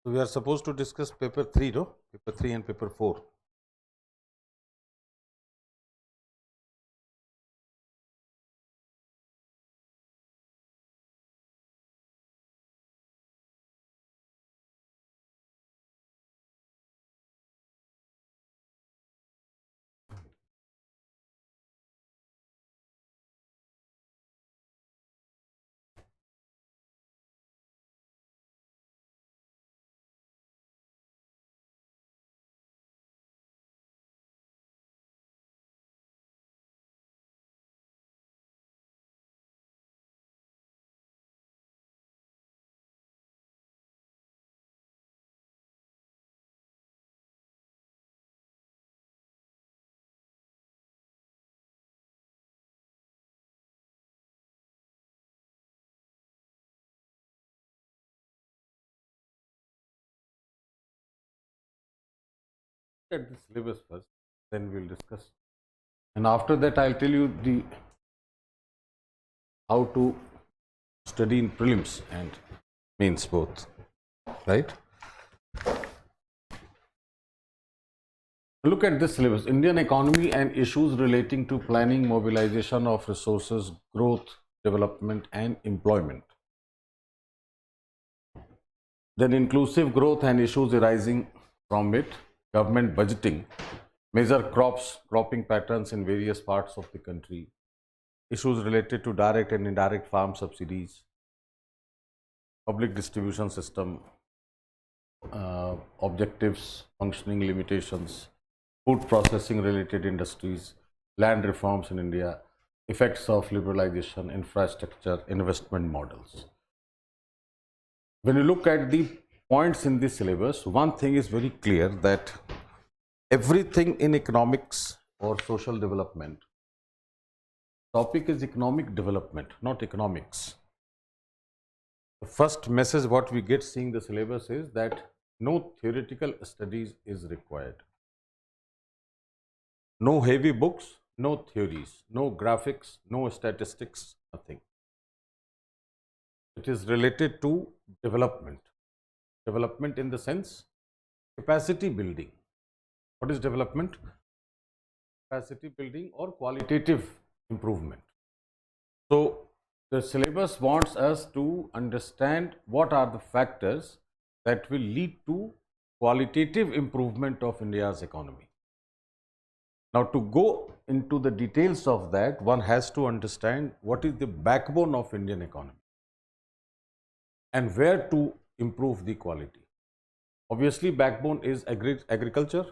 So we are supposed to discuss paper 3, no? Paper 3 and paper 4. At the syllabus first, then we will discuss. And after that, I will tell you the how to study in prelims and mains both, right? Look at this syllabus: Indian economy and issues relating to planning, mobilization of resources, growth, development, and employment. Then inclusive growth and issues arising from it, government budgeting, measure cropping patterns in various parts of the country, issues related to direct and indirect farm subsidies, public distribution system, objectives, functioning limitations, food processing related industries, land reforms in India, effects of liberalization, infrastructure, investment models. When you look at the points in this syllabus, one thing is very clear, that everything in economics or social development, topic is economic development, not economics. The first message what we get seeing the syllabus is that no theoretical studies is required. No heavy books, no theories, no graphics, no statistics, nothing. It is related to development. Development in the sense capacity building. What is development? Capacity building or qualitative improvement. So the syllabus wants us to understand what are the factors that will lead to qualitative improvement of India's economy. Now, to go into the details of that, one has to understand what is the backbone of Indian economy and where to improve the quality. Obviously, backbone is agriculture.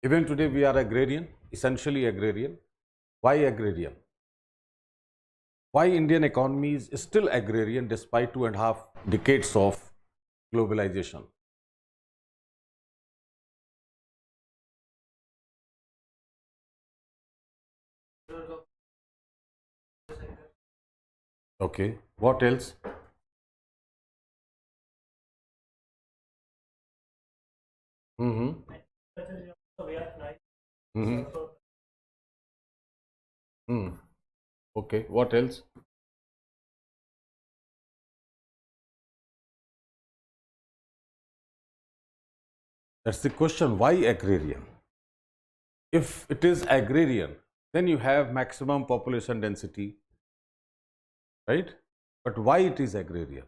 Even today we are agrarian, essentially agrarian. Why agrarian? Why Indian economy is still agrarian despite 2.5 decades of globalization? Okay, what else? Okay, what else? That's the question. Why agrarian? If it is agrarian, then you have maximum population density, right? But why it is agrarian?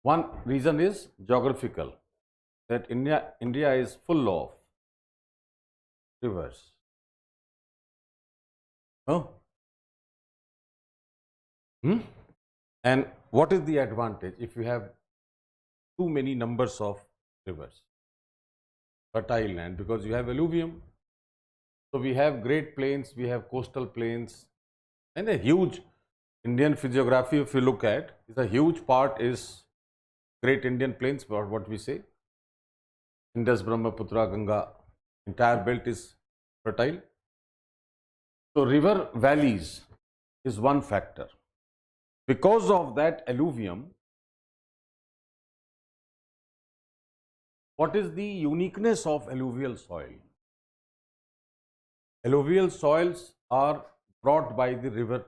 One reason is geographical, that India is full of rivers. Oh. And what is the advantage if you have too many numbers of rivers? Fertile land, because you have alluvium. So we have great plains, we have coastal plains, and a huge Indian physiography, if you look at, is a huge part is great Indian plains, what we say. Indus, Brahmaputra, Ganga, entire belt is fertile. So river valleys is one factor. Because of that alluvium, what is the uniqueness of alluvial soil? Alluvial soils are brought by the river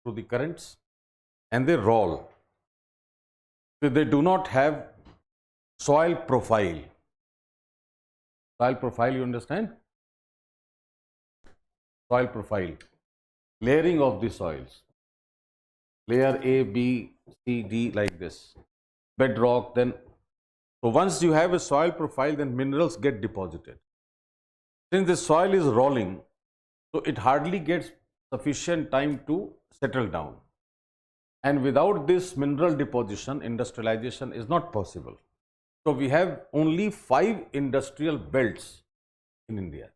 through the currents and they roll. So they do not have soil profile. Soil profile, you understand? Soil profile, layering of the soils, layer A, B, C, D, like this, bedrock. Then, so once you have a soil profile, then minerals get deposited. Since the soil is rolling, so it hardly gets sufficient time to settle down. And without this mineral deposition, industrialization is not possible. So we have only 5 industrial belts in India.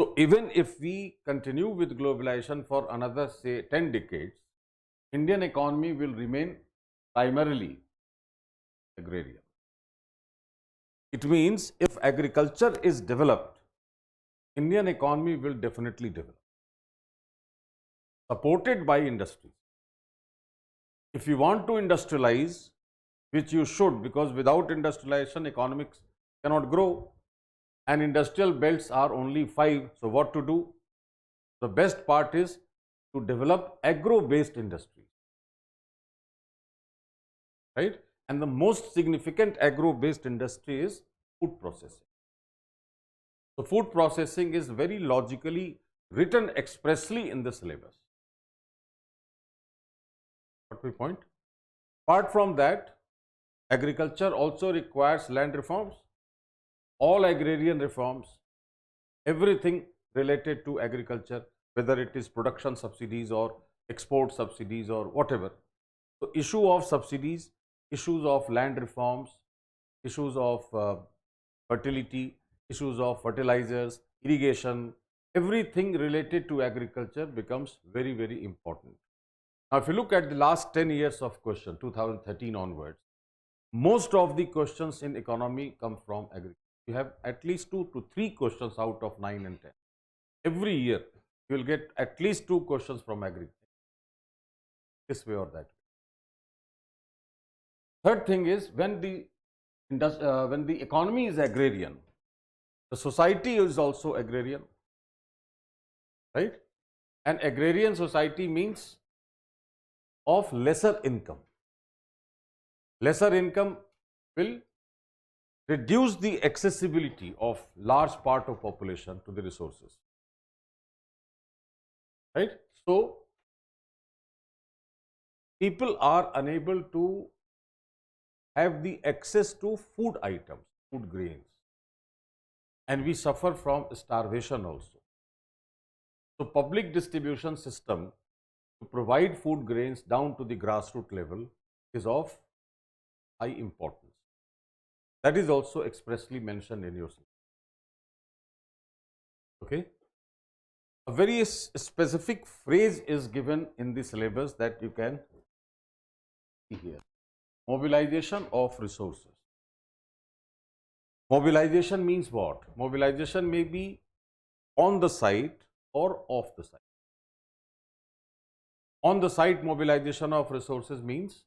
So even if we continue with globalization for another, say, 10 decades, Indian economy will remain primarily agrarian. It means if agriculture is developed, Indian economy will definitely develop, supported by industries. If you want to industrialize, which you should, because without industrialization, economics cannot grow, and industrial belts are only 5. So what to do? The best part is to develop agro-based industries, right? And the most significant agro-based industry is food processing. So food processing is very logically written expressly in the syllabus. What my point? Apart from that, agriculture also requires land reforms. All agrarian reforms, everything related to agriculture, whether it is production subsidies or export subsidies or whatever. So issue of subsidies, issues of land reforms, issues of fertility, issues of fertilizers, irrigation, everything related to agriculture becomes very, very important. Now, if you look at the last 10 years of question, 2013 onwards, most of the questions in economy come from agriculture. You have at least 2 to 3 questions out of 9 and 10. Every year, you will get at least 2 questions from agriculture, this way or that way. Third thing is, when the economy is agrarian, the society is also agrarian, right? And agrarian society means of lesser income. Lesser income will reduce the accessibility of large part of population to the resources, right? So people are unable to have the access to food items, food grains, and we suffer from starvation also. So public distribution system to provide food grains down to the grassroots level is of high importance. That is also expressly mentioned in your syllabus. Okay. A very specific phrase is given in the syllabus that you can see here. Mobilization of resources. Mobilization means what? Mobilization may be on the site or off the site. On the site, mobilization of resources means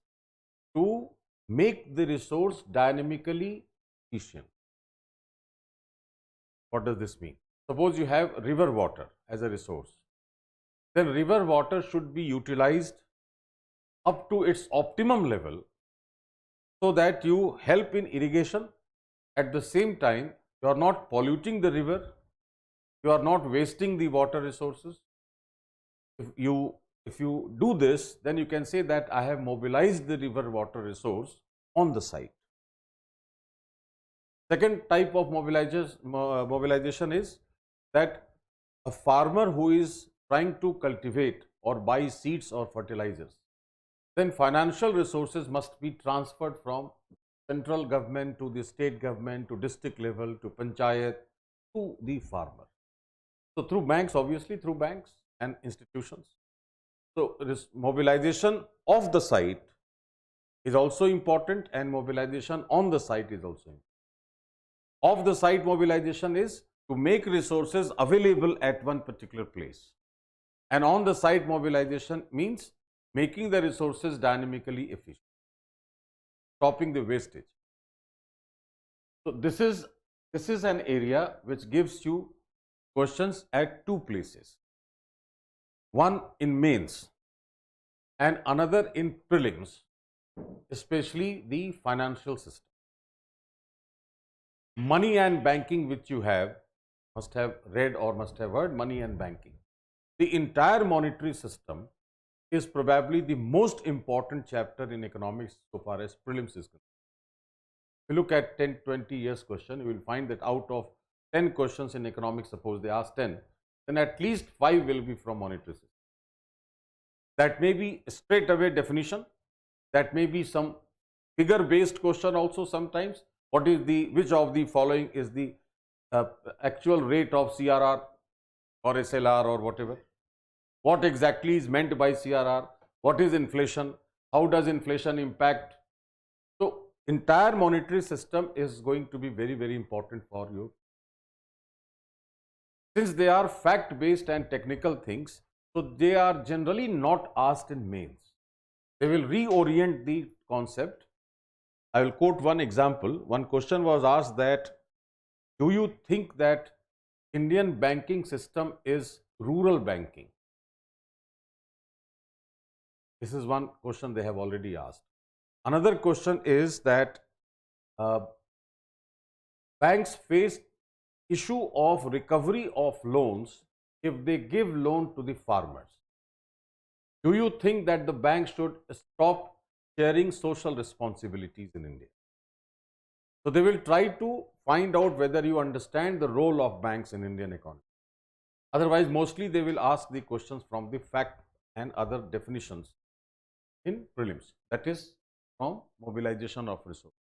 to make the resource dynamically efficient. What does this mean? Suppose you have river water as a resource. Then river water should be utilized up to its optimum level so that you help in irrigation. At the same time, you are not polluting the river, you are not wasting the water resources. If you do this, then you can say that I have mobilized the river water resource on the site. Second type of mobilization is that a farmer who is trying to cultivate or buy seeds or fertilizers, then financial resources must be transferred from central government to the state government to district level to panchayat to the farmer. So through banks, obviously through banks and institutions. So this mobilization of the site is also important, and mobilization on the site is also important. Of the site mobilization is to make resources available at one particular place, and on the site mobilization means making the resources dynamically efficient, stopping the wastage. So this is an area which gives you questions at 2 places. One in mains and another in prelims. especially the financial system. Money and banking, which you have, must have read or must have heard, money and banking. The entire monetary system is probably the most important chapter in economics so far as prelims is concerned. If you look at 10, 20 years question, you will find that out of 10 questions in economics, suppose they ask 10, then at least 5 will be from monetary system. That may be straight away definition, that may be some figure based question also sometimes. What is the, which of the following is the actual rate of CRR or SLR or whatever? What exactly is meant by CRR? What is inflation? How does inflation impact? So, entire monetary system is going to be very, very important for you. Since they are fact based and technical things, so they are generally not asked in mains. They will reorient the concept. I will quote one example. One question was asked that, do you think that Indian banking system is rural banking? This is one question they have already asked. Another question is that banks face issue of recovery of loans if they give loan to the farmers. Do you think that the bank should stop sharing social responsibilities in India? So they will try to find out whether you understand the role of banks in Indian economy. Otherwise, mostly they will ask the questions from the fact and other definitions in prelims, that is from mobilization of resources.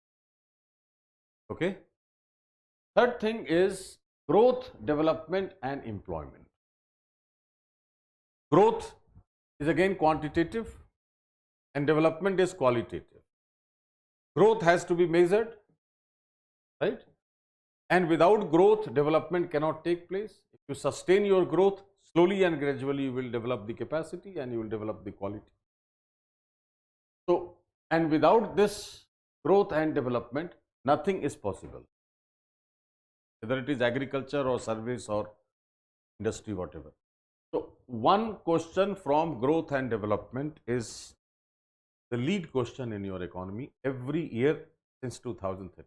Okay. Third thing is growth, development and employment. Growth is again quantitative and development is qualitative. Growth has to be measured, right? And without growth, development cannot take place. If you sustain your growth, slowly and gradually you will develop the capacity and you will develop the quality. So, and without this growth and development, nothing is possible, whether it is agriculture or service or industry, whatever. So, one question from growth and development is the lead question in your economy every year since 2013.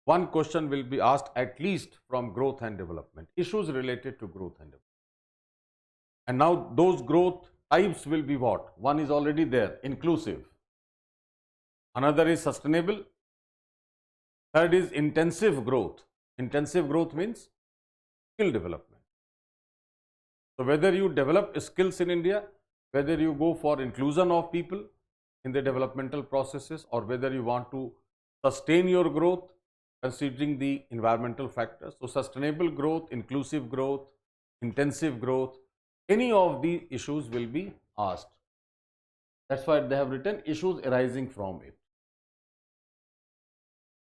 One question will be asked at least from growth and development, issues related to growth and development. And now those growth types will be what? One is already there, inclusive. Another is sustainable. Third is intensive growth. Intensive growth means skill development. So whether you develop skills in India, whether you go for inclusion of people in the developmental processes, or whether you want to sustain your growth considering the environmental factors. So sustainable growth, inclusive growth, intensive growth, any of these issues will be asked. That's why they have written issues arising from it.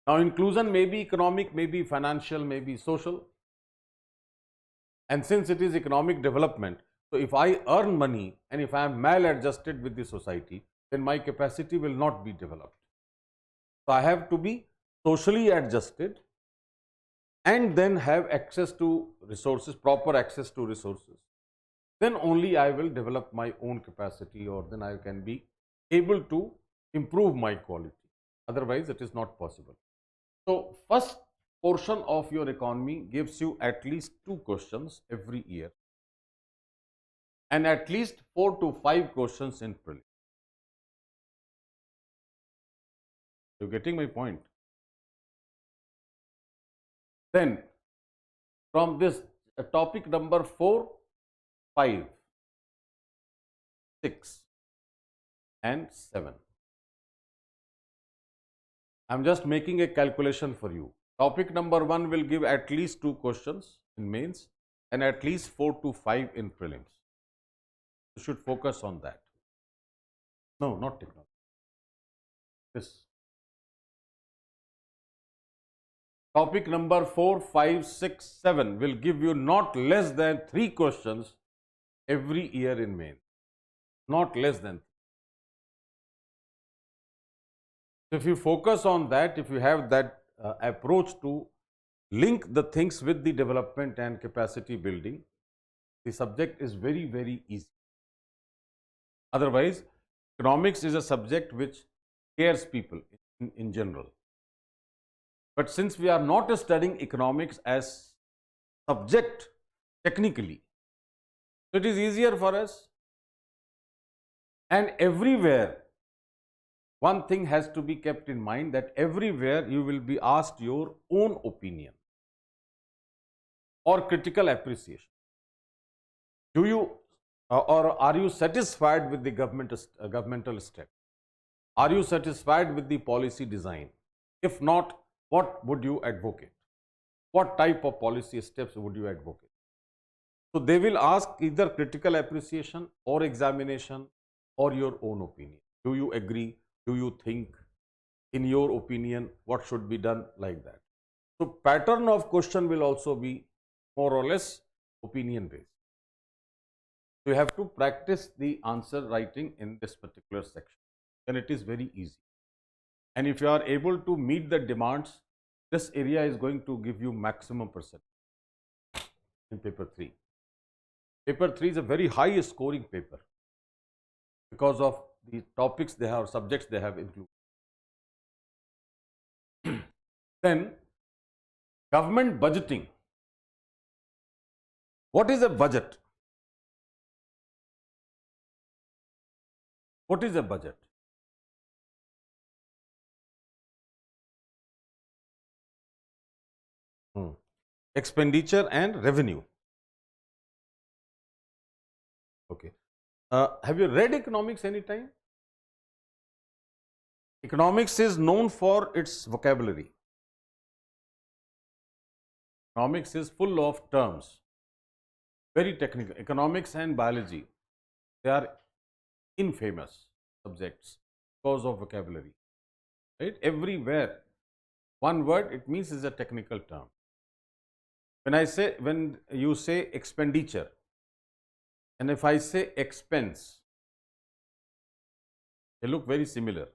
Now inclusion may be economic, may be financial, may be social. And since it is economic development, so if I earn money and if I am maladjusted with the society, then my capacity will not be developed. So I have to be socially adjusted and then have access to resources, proper access to resources. Then only I will develop my own capacity, or then I can be able to improve my quality. Otherwise, it is not possible. So, first portion of your economy gives you at least 2 questions every year and at least 4 to 5 questions in prelim. You are getting my point? Then, from this topic number 4, 5, 6 and 7. I am just making a calculation for you. Topic number 1 will give at least 2 questions in mains and at least 4 to 5 in prelims. You should focus on that. No, not technology. This. Topic number 4, 5, 6, 7 will give you not less than 3 questions every year in main. Not less than. So if you focus on that, if you have that approach to link the things with the development and capacity building, the subject is very, very easy. Otherwise, Economics is a subject which scares people in general. But since we are not studying economics as subject technically, so it is easier for us. And everywhere, one thing has to be kept in mind, that everywhere you will be asked your own opinion or critical appreciation. Do you or are you satisfied with the governmental step? Are you satisfied with the policy design? If not, what would you advocate? What type of policy steps would you advocate? So they will ask either critical appreciation or examination or your own opinion. Do you agree? Do you think? In your opinion, what should be done? Like that. So pattern of question will also be more or less opinion based. So you have to practice the answer writing in this particular section. Then it is very easy. And if you are able to meet the demands, this area is going to give you maximum percent in paper 3. Paper 3 is a very high scoring paper because of the topics they have, subjects they have included. Then government budgeting. What is a budget? What is a budget? Expenditure and revenue. Okay. Have you read economics anytime? Economics is known for its vocabulary. Economics is full of terms, very technical. Economics and biology, they are infamous subjects because of vocabulary. Right? Everywhere, one word, it means is a technical term. When you say expenditure, and if I say expense, they look very similar.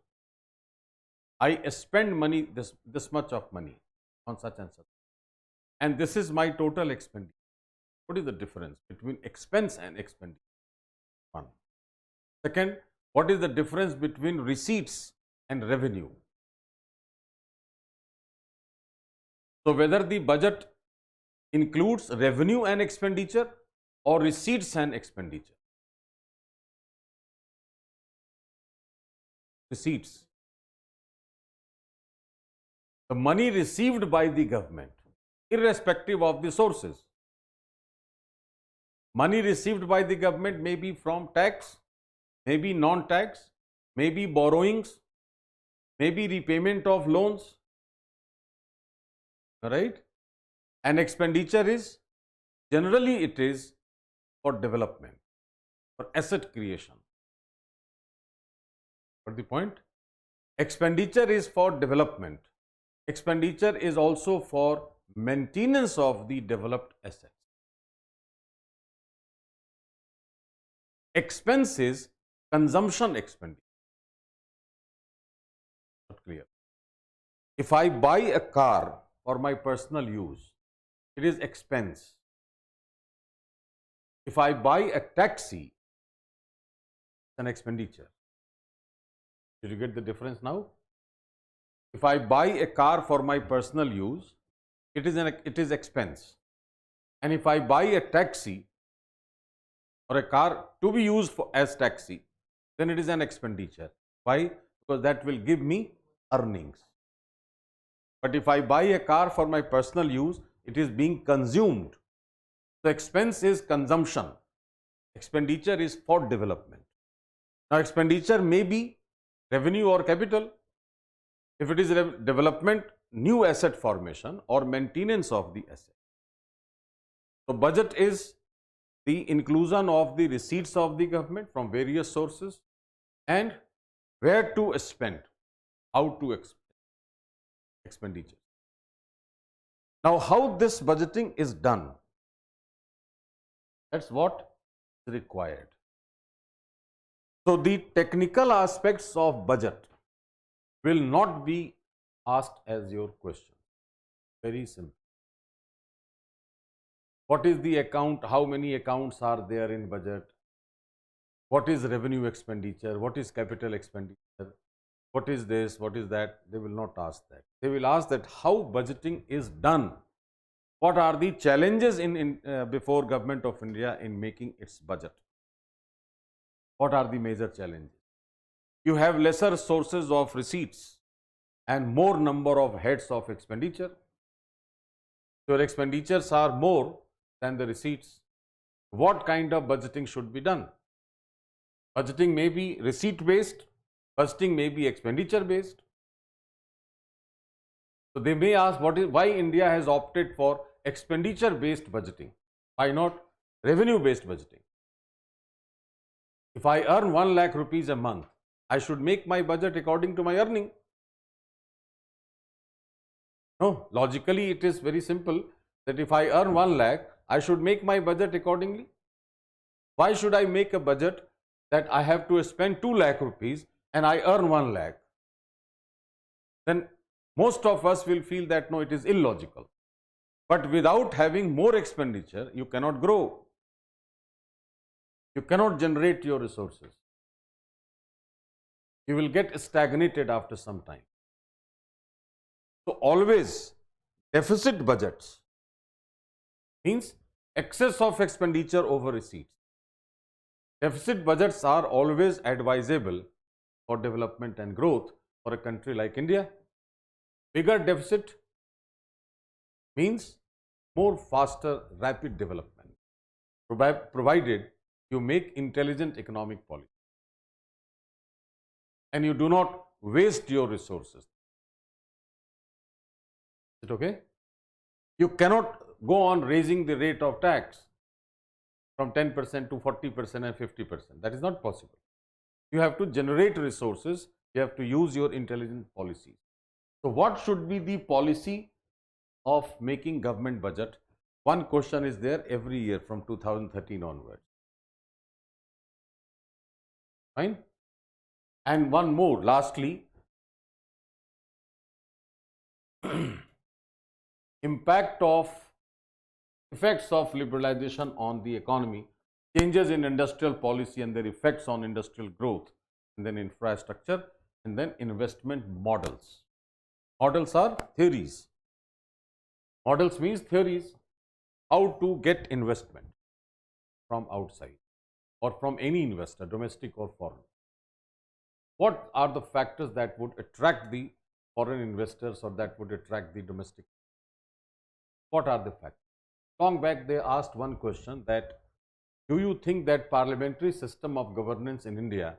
I spend money, this much of money on such and such, and this is my total expenditure. What is the difference between expense and expenditure? One. Second, what is the difference between receipts and revenue? So whether the budget includes revenue and expenditure or receipts and expenditure. Receipts. The money received by the government, irrespective of the sources. Money received by the government may be from tax, may be non-tax, may be borrowings, may be repayment of loans. Right? And expenditure is, generally it is for development, for asset creation. Got the point? Expenditure is for development. Expenditure is also for maintenance of the developed assets. Expense is consumption expenditure. Not clear. If I buy a car for my personal use, it is expense. If I buy a taxi, it's an expenditure. Did you get the difference now? If I buy a car for my personal use, it is expense. And if I buy a taxi or a car to be used as taxi, then it is an expenditure. Why? Because that will give me earnings. But if I buy a car for my personal use, it is being consumed. So expense is consumption. Expenditure is for development. Now expenditure may be revenue or capital. If it is development, new asset formation or maintenance of the asset. So budget is the inclusion of the receipts of the government from various sources and where to spend, how to expenditure. Now how this budgeting is done, that's what is required. So the technical aspects of budget will not be asked as your question. Very simple. What is the account? How many accounts are there in budget? what is revenue expenditure, what is capital expenditure, what is this, what is that. They will not ask that. They will ask that how budgeting is done. What are the challenges before Government of India in making its budget? What are the major challenges? You have lesser sources of receipts and more number of heads of expenditure. Your expenditures are more than the receipts. What kind of budgeting should be done? Budgeting may be receipt based, budgeting may be expenditure based. So they may ask why India has opted for expenditure based budgeting. Why not revenue based budgeting? If I earn 1 lakh rupees a month, I should make my budget according to my earning. No, logically it is very simple that if I earn 1 lakh, I should make my budget accordingly. Why should I make a budget that I have to spend 2 lakh rupees and I earn 1 lakh? Then most of us will feel that no, it is illogical. But without having more expenditure, you cannot grow. You cannot generate your resources. You will get stagnated after some time. So always deficit budgets means excess of expenditure over receipts. Deficit budgets are always advisable for development and growth for a country like India. Bigger deficit means more faster, rapid development, provided you make intelligent economic policy and you do not waste your resources. Is it okay? You cannot go on raising the rate of tax from 10% to 40% and 50%. That is not possible. You have to generate resources, you have to use your intelligent policies. So what should be the policy of making government budget? One question is there every year from 2013 onwards. Fine. And one more, lastly, effects of liberalization on the economy, changes in industrial policy and their effects on industrial growth, and then infrastructure, and then investment models. Models are theories. Models means theories, how to get investment from outside or from any investor, domestic or foreign. What are the factors that would attract the foreign investors or that would attract the domestic? What are the factors? Long back they asked one question that, do you think that parliamentary system of governance in India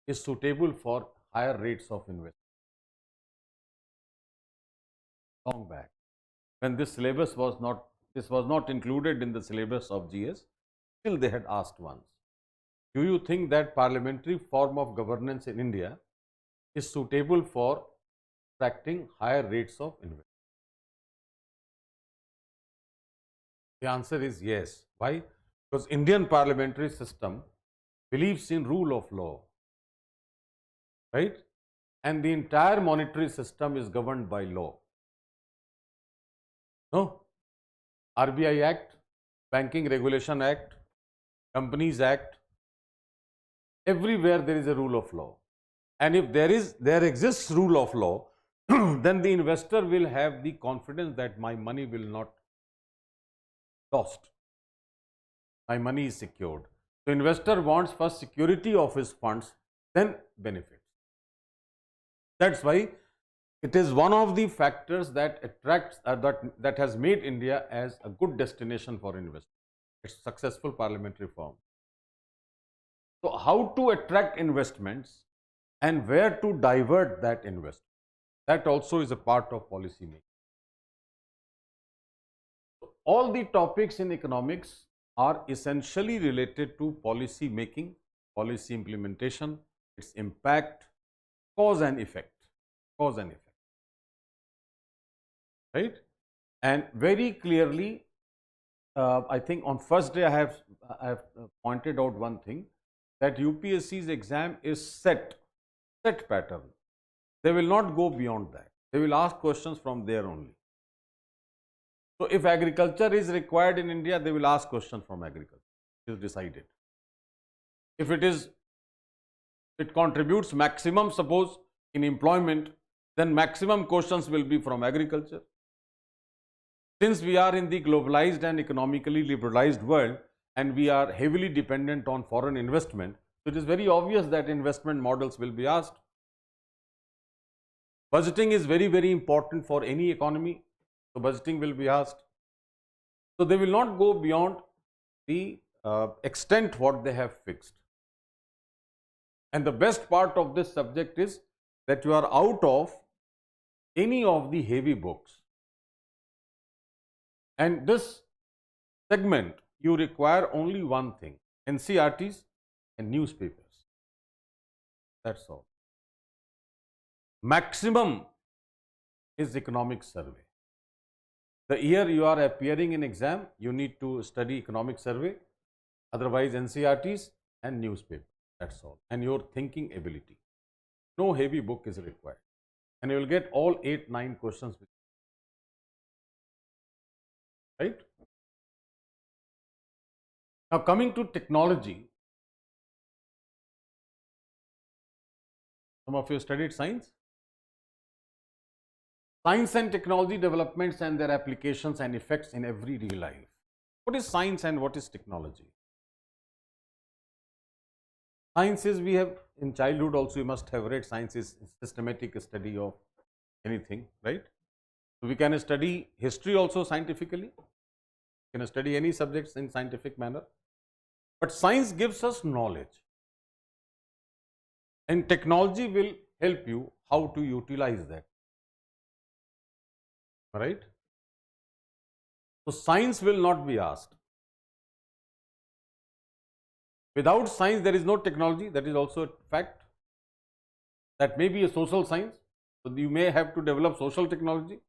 is suitable for higher rates of investment? Long back, when this syllabus was not included in the syllabus of GS, still they had asked once, do you think that parliamentary form of governance in India is suitable for attracting higher rates of investment? The answer is yes. Why? Because Indian parliamentary system believes in rule of law, right? And the entire monetary system is governed by law. No? RBI Act, Banking Regulation Act, Companies Act, everywhere there is a rule of law. And if there exists rule of law, then the investor will have the confidence that my money will not lost. My money is secured. So investor wants first security of his funds, then benefits. That's why it is one of the factors that attracts that has made India as a good destination for investment. It's successful parliamentary form. So how to attract investments and where to divert that investment, that also is a part of policy making. All the topics in economics are essentially related to policy making, policy implementation, its impact, cause and effect, right? And very clearly, I think on first day I have pointed out one thing, that UPSC's exam is set pattern. They will not go beyond that. They will ask questions from there only. So if agriculture is required in India, they will ask questions from agriculture. It is decided. If it contributes maximum, suppose, in employment, then maximum questions will be from agriculture. Since we are in the globalized and economically liberalized world and we are heavily dependent on foreign investment, it is very obvious that investment models will be asked. Budgeting is very, very important for any economy, so budgeting will be asked. So they will not go beyond the extent what they have fixed. And the best part of this subject is that you are out of any of the heavy books. And this segment, you require only one thing: NCERTs and newspapers. That's all. Maximum is economic survey. The year you are appearing in exam, you need to study economic survey, otherwise NCERTs and newspaper. That's all. And your thinking ability. No heavy book is required. And you will get all 8-9 questions. Right? Now coming to technology. Some of you studied science. Science and technology developments and their applications and effects in everyday life. What is science and what is technology? Science is, we have in childhood also you must have read, science is systematic study of anything, right? So we can study history also scientifically, we can study any subjects in scientific manner, but science gives us knowledge and technology will help you how to utilize that, right? So science will not be asked. Without science, there is no technology. That is also a fact. That may be a social science. So you may have to develop social technology.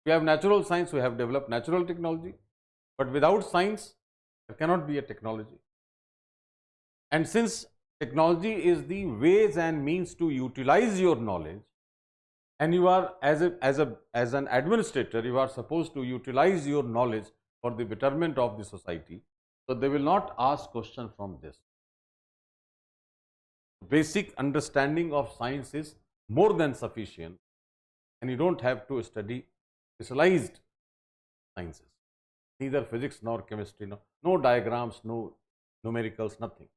We have natural science, we have developed natural technology. But without science, there cannot be a technology. And since technology is the ways and means to utilize your knowledge, and you are as an administrator, you are supposed to utilize your knowledge for the betterment of the society. So they will not ask question from this. Basic understanding of science is more than sufficient, and you don't have to study specialized sciences, neither physics nor chemistry, no diagrams, no numericals, nothing.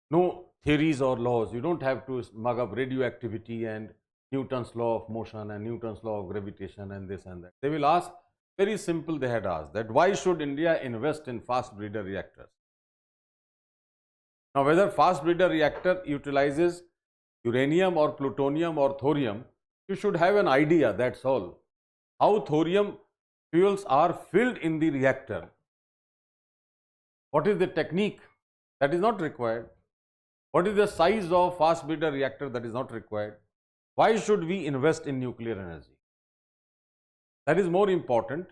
No theories or laws. You don't have to mug up radioactivity and Newton's law of motion and Newton's law of gravitation and this and that. They will ask, very simple, they had asked that why should India invest in fast breeder reactors? Now whether fast breeder reactor utilizes uranium or plutonium or thorium, you should have an idea, that's all. How thorium fuels are filled in the reactor. What is the technique? That is not required. What is the size of fast breeder reactor? That is not required. Why should we invest in nuclear energy? That is more important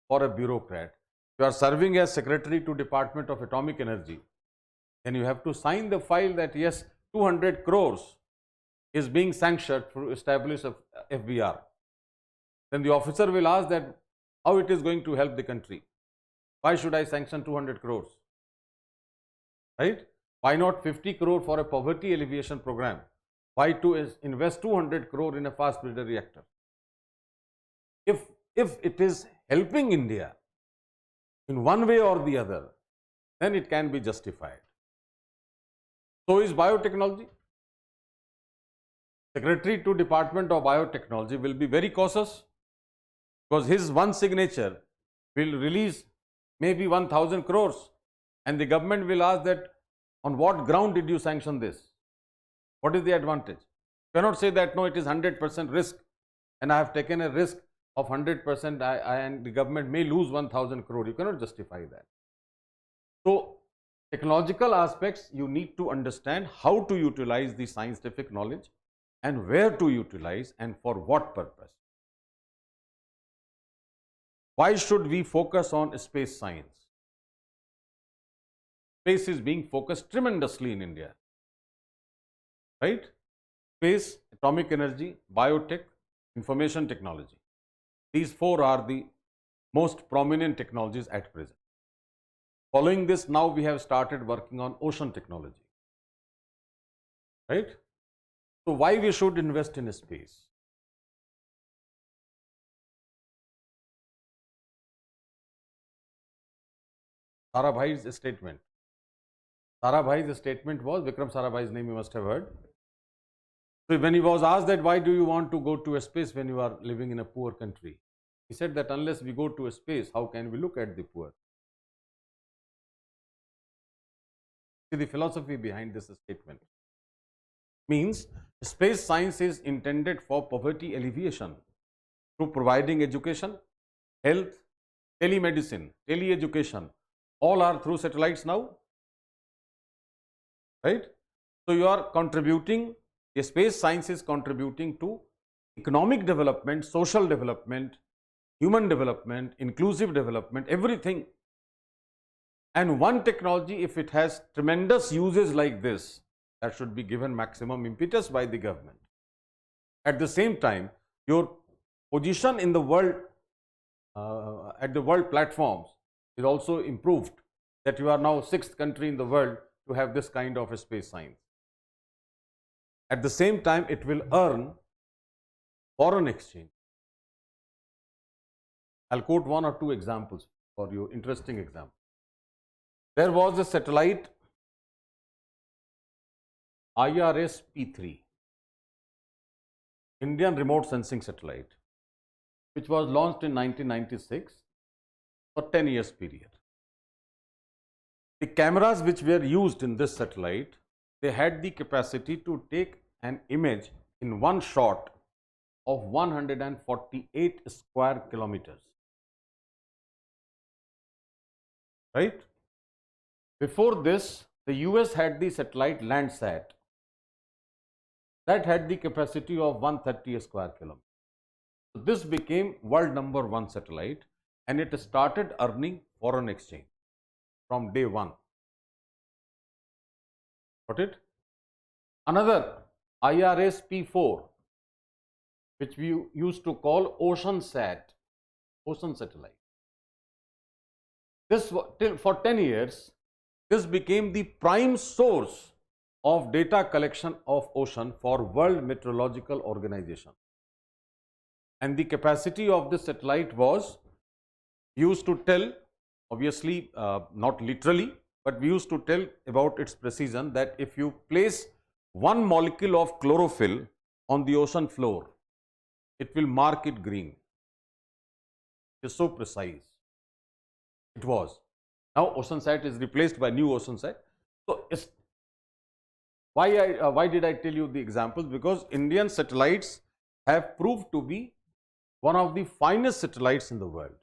for a bureaucrat. You are serving as secretary to Department of Atomic Energy, then you have to sign the file that yes, 200 crores is being sanctioned to establish a FBR. Then the officer will ask that how it is going to help the country. Why should I sanction 200 crores? Right? Why not 50 crore for a poverty alleviation program? Why to invest 200 crore in a fast breeder reactor? If it is helping India in one way or the other, then it can be justified. So is biotechnology. Secretary to Department of Biotechnology will be very cautious because his one signature will release maybe 1000 crores and the government will ask that on what ground did you sanction this? What is the advantage? You cannot say that no, it is 100% risk and I have taken a risk of 100% and the government may lose 1000 crore. You cannot justify that. So technological aspects, you need to understand how to utilize the scientific knowledge and where to utilize and for what purpose. Why should we focus on space science? Space is being focused tremendously in India, right? Space, atomic energy, biotech, information technology. These four are the most prominent technologies at present. Following this, now we have started working on ocean technology, right? So why we should invest in space? Sarabhai's statement. Sarabhai's statement was, Vikram Sarabhai's name you must have heard. So when he was asked that why do you want to go to a space when you are living in a poor country, he said that unless we go to a space, how can we look at the poor? See the philosophy behind this statement. Means space science is intended for poverty alleviation through providing education, health, telemedicine, teleeducation, all are through satellites now, right? So you are contributing, the space science is contributing to economic development, social development, human development, inclusive development, everything. And one technology, if it has tremendous uses like this, that should be given maximum impetus by the government. At the same time, your position in the world, at the world platforms is also improved, that you are now 6th country in the world to have this kind of a space science. At the same time, it will earn foreign exchange. I'll quote 1 or 2 examples for you, interesting example. There was a satellite IRS P3, Indian remote sensing satellite, which was launched in 1996 for 10 years period. The cameras which were used in this satellite, they had the capacity to take an image in one shot of 148 square kilometers, right? Before this, the US had the satellite Landsat that had the capacity of 130 square kilometers. So this became world number 1 satellite, and it started earning foreign exchange from day 1. Got it? Another IRS P4, which we used to call ocean satellite. This for 10 years, this became the prime source of data collection of ocean for World Meteorological Organization. And the capacity of this satellite was used to tell, obviously not literally, but we used to tell about its precision, that if you place one molecule of chlorophyll on the ocean floor, it will mark it green. It is so precise. It was. Now OceanSat is replaced by new OceanSat. So why did I tell you the examples? Because Indian satellites have proved to be one of the finest satellites in the world.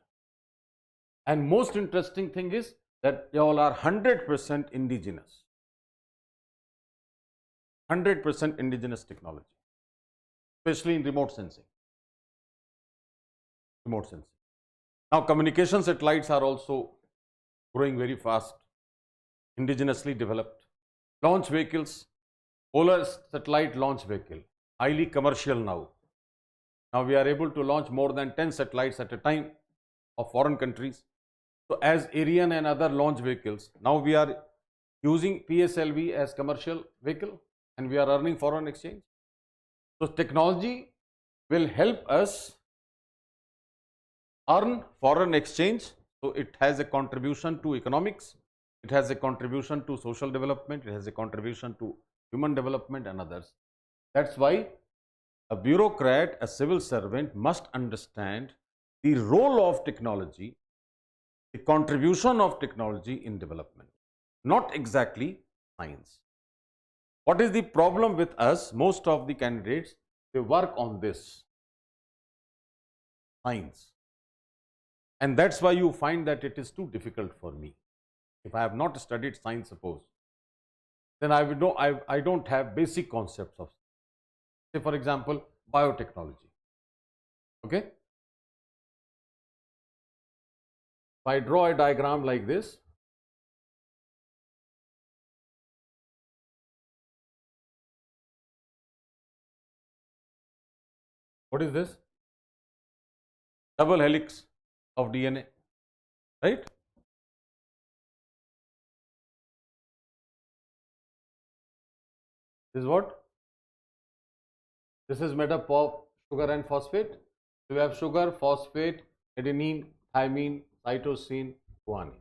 And most interesting thing is that they all are 100% indigenous. 100% indigenous technology, especially in remote sensing. Now, communication satellites are also growing very fast, indigenously developed. Launch vehicles, Polar satellite launch vehicle, highly commercial now. Now we are able to launch more than 10 satellites at a time of foreign countries. So as Ariane and other launch vehicles, now we are using PSLV as commercial vehicle, and we are earning foreign exchange. So technology will help us earn foreign exchange. So it has a contribution to economics, it has a contribution to social development, it has a contribution to human development and others. That's why a bureaucrat, a civil servant must understand the role of technology, the contribution of technology in development, not exactly science. What is the problem with us? Most of the candidates, they work on this science, and that's why you find that it is too difficult for me. If I have not studied science, suppose, then I would know I don't have basic concepts of, say for example, biotechnology. Okay, if I draw a diagram like this, what is this? Double helix of DNA, right? This is what? This is made up of sugar and phosphate. So we have sugar, phosphate, adenine, thymine, cytosine, guanine.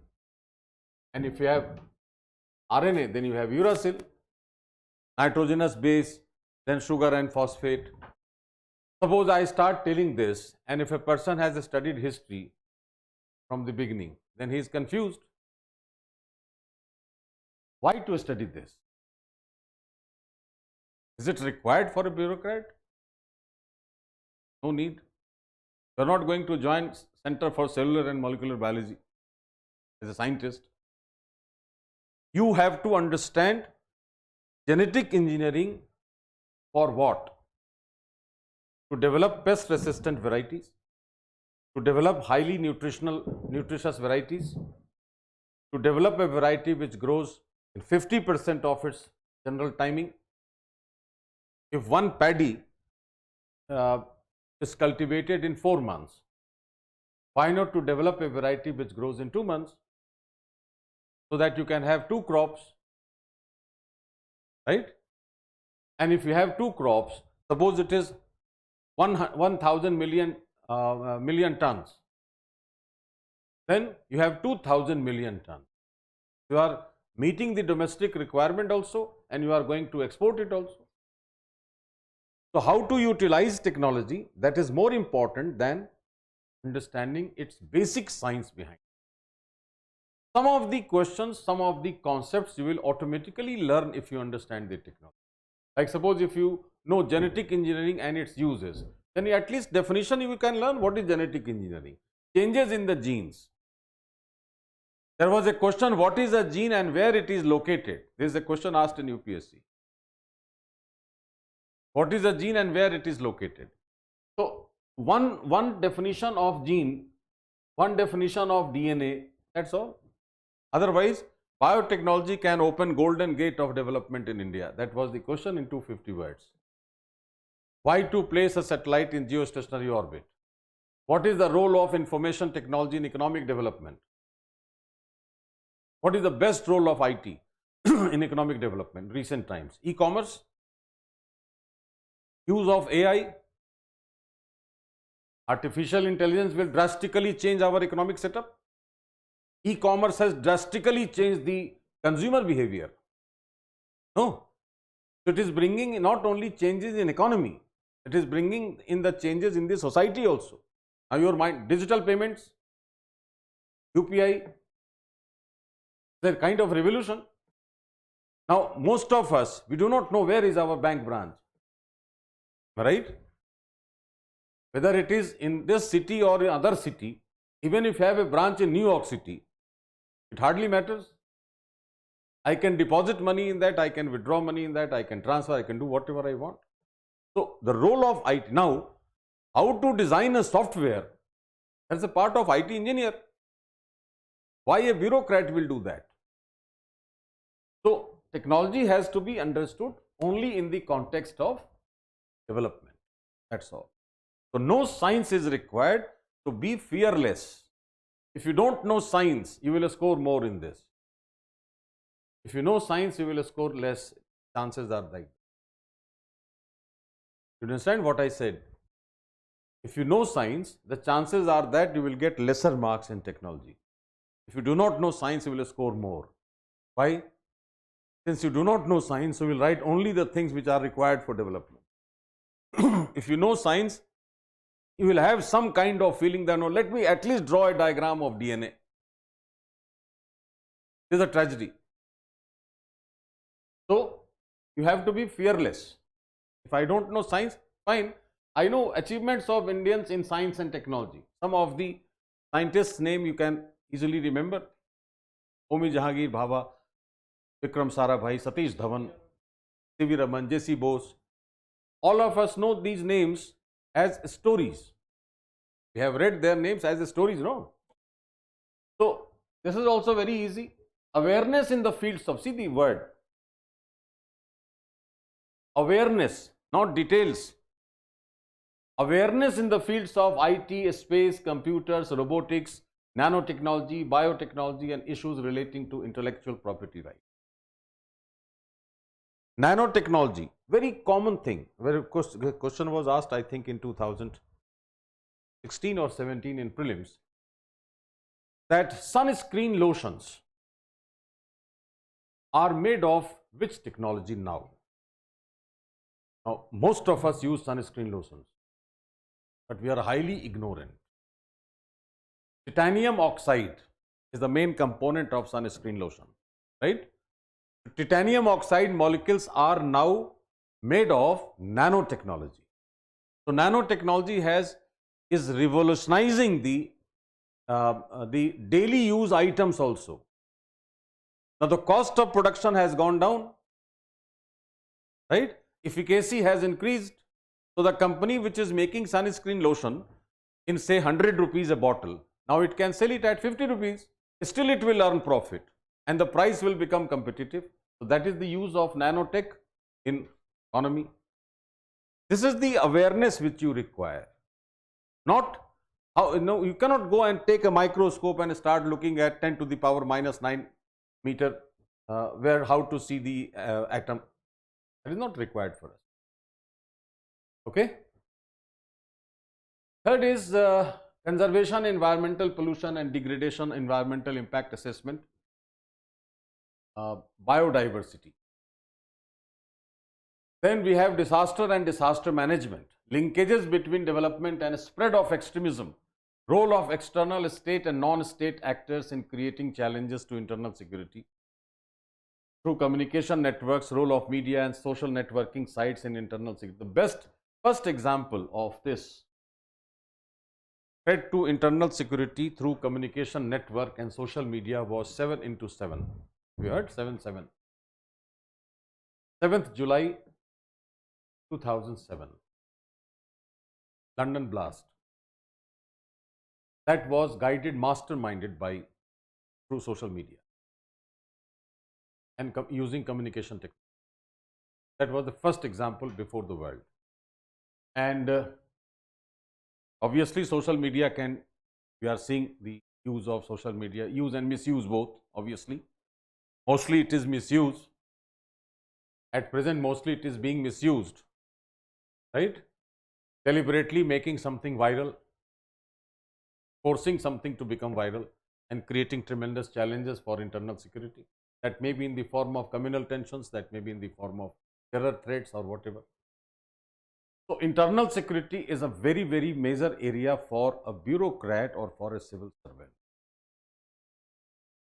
And if you have RNA, then you have uracil, nitrogenous base, then sugar and phosphate. Suppose I start telling this, and if a person has studied history from the beginning, then he is confused. Why to study this? Is it required for a bureaucrat? No need. You are not going to join Center for Cellular and Molecular Biology as a scientist. You have to understand genetic engineering for what? To develop pest-resistant varieties, to develop highly nutritious varieties, to develop a variety which grows in 50% of its general timing. If one paddy is cultivated in 4 months, why not to develop a variety which grows in 2 months, so that you can have 2 crops, right? And if you have 2 crops, suppose it is 1,000 million tons, then you have 2,000 million tons. You are meeting the domestic requirement also, and you are going to export it also. So how to utilize technology, that is more important than understanding its basic science behind it. Some of the questions, some of the concepts you will automatically learn if you understand the technology. Like suppose if you know genetic engineering and its uses, then at least definition you can learn what is genetic engineering. Changes in the genes. There was a question, what is a gene and where it is located? There is a question asked in UPSC. What is a gene and where it is located? So one definition of gene, one definition of DNA, that's all. Otherwise, biotechnology can open golden gate of development in India. That was the question in 250 words. Why to place a satellite in geostationary orbit? What is the role of information technology in economic development? What is the best role of IT in economic development recent times? E-commerce, use of AI, artificial intelligence will drastically change our economic setup. E-commerce has drastically changed the consumer behavior. No, so it is bringing not only changes in economy, it is bringing in the changes in the society also. Now your mind, digital payments, UPI, they're kind of revolution. Now most of us, we do not know where is our bank branch, right? Whether it is in this city or in other city, even if you have a branch in New York City, it hardly matters. I can deposit money in that, I can withdraw money in that, I can transfer, I can do whatever I want. So the role of IT, now how to design a software, that's a part of IT engineer. Why a bureaucrat will do that? So technology has to be understood only in the context of development, that's all. So no science is required, to be fearless. If you don't know science, you will score more in this. If you know science, you will score less. Chances are like. You understand what I said? If you know science, the chances are that you will get lesser marks in technology. If you do not know science, you will score more. Why? Since you do not know science, you will write only the things which are required for development. If you know science, you will have some kind of feeling that, no, let me at least draw a diagram of DNA. It is a tragedy. So you have to be fearless. If I don't know science, fine. I know achievements of Indians in science and technology. Some of the scientists' name you can easily remember. Homi Jahangir Bhabha, Vikram Sarabhai, Satish Dhawan, C.V. Raman, J.C. Bose. All of us know these names as stories. We have read their names as stories, no? So this is also very easy. Awareness in the fields of, see the word, awareness, not details. Awareness in the fields of IT, space, computers, robotics, nanotechnology, biotechnology, and issues relating to intellectual property rights. Nanotechnology, very common thing. Where question was asked, I think in 2016 or 17 in prelims, that sunscreen lotions are made of which technology now? Now, most of us use sunscreen lotions, but we are highly ignorant. Titanium oxide is the main component of sunscreen lotion, right? Titanium oxide molecules are now made of nanotechnology. So, nanotechnology is revolutionizing the daily use items also. Now, the cost of production has gone down, right? Efficacy has increased. So, the company which is making sunscreen lotion in say 100 rupees a bottle, now it can sell it at 50 rupees. Still it will earn profit and the price will become competitive. So, that is the use of nanotech in economy. This is the awareness which you require. Not how, you cannot go and take a microscope and start looking at 10 to the power minus 9 meter where how to see the atom. That is not required for us. Okay. Third is conservation, environmental pollution and degradation, environmental impact assessment, biodiversity. Then we have disaster and disaster management, linkages between development and spread of extremism, role of external state and non-state actors in creating challenges to internal security, through communication networks, role of media and social networking sites in internal security. The first example of this threat to internal security through communication network and social media was 7/7. We heard 7/7. 7th July 2007. London blast. That was guided, masterminded by through social media and using communication technology. That was the first example before the world. And obviously social media we are seeing the use of social media, use and misuse both, obviously. Mostly it is misuse. At present, mostly it is being misused, right? Deliberately making something viral, forcing something to become viral and creating tremendous challenges for internal security. That may be in the form of communal tensions, that may be in the form of terror threats or whatever. So, internal security is a very, very major area for a bureaucrat or for a civil servant.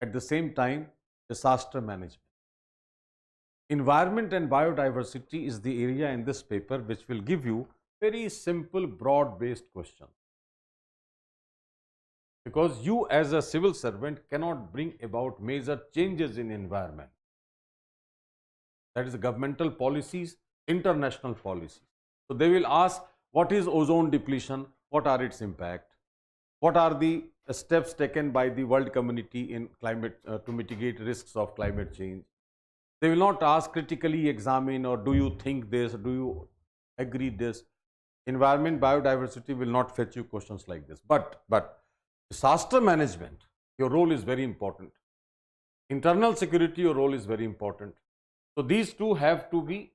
At the same time, disaster management. Environment and biodiversity is the area in this paper which will give you very simple, broad-based questions. Because you as a civil servant cannot bring about major changes in environment. That is governmental policies, international policies. So, they will ask what is ozone depletion, what are its impact, what are the steps taken by the world community in climate to mitigate risks of climate change. They will not ask critically examine or do you think this, do you agree this. Environment, biodiversity will not fetch you questions like this. But disaster management, your role is very important. Internal security, your role is very important. So, these two have to be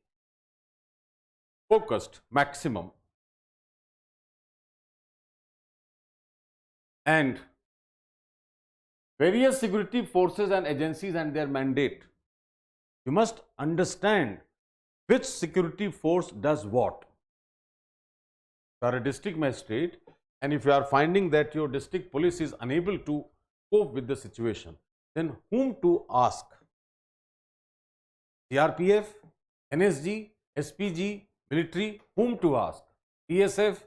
focused maximum. And various security forces and agencies and their mandate. You must understand which security force does what. You are a district magistrate, and if you are finding that your district police is unable to cope with the situation, then whom to ask? CRPF, NSG, SPG, military, whom to ask? PSF.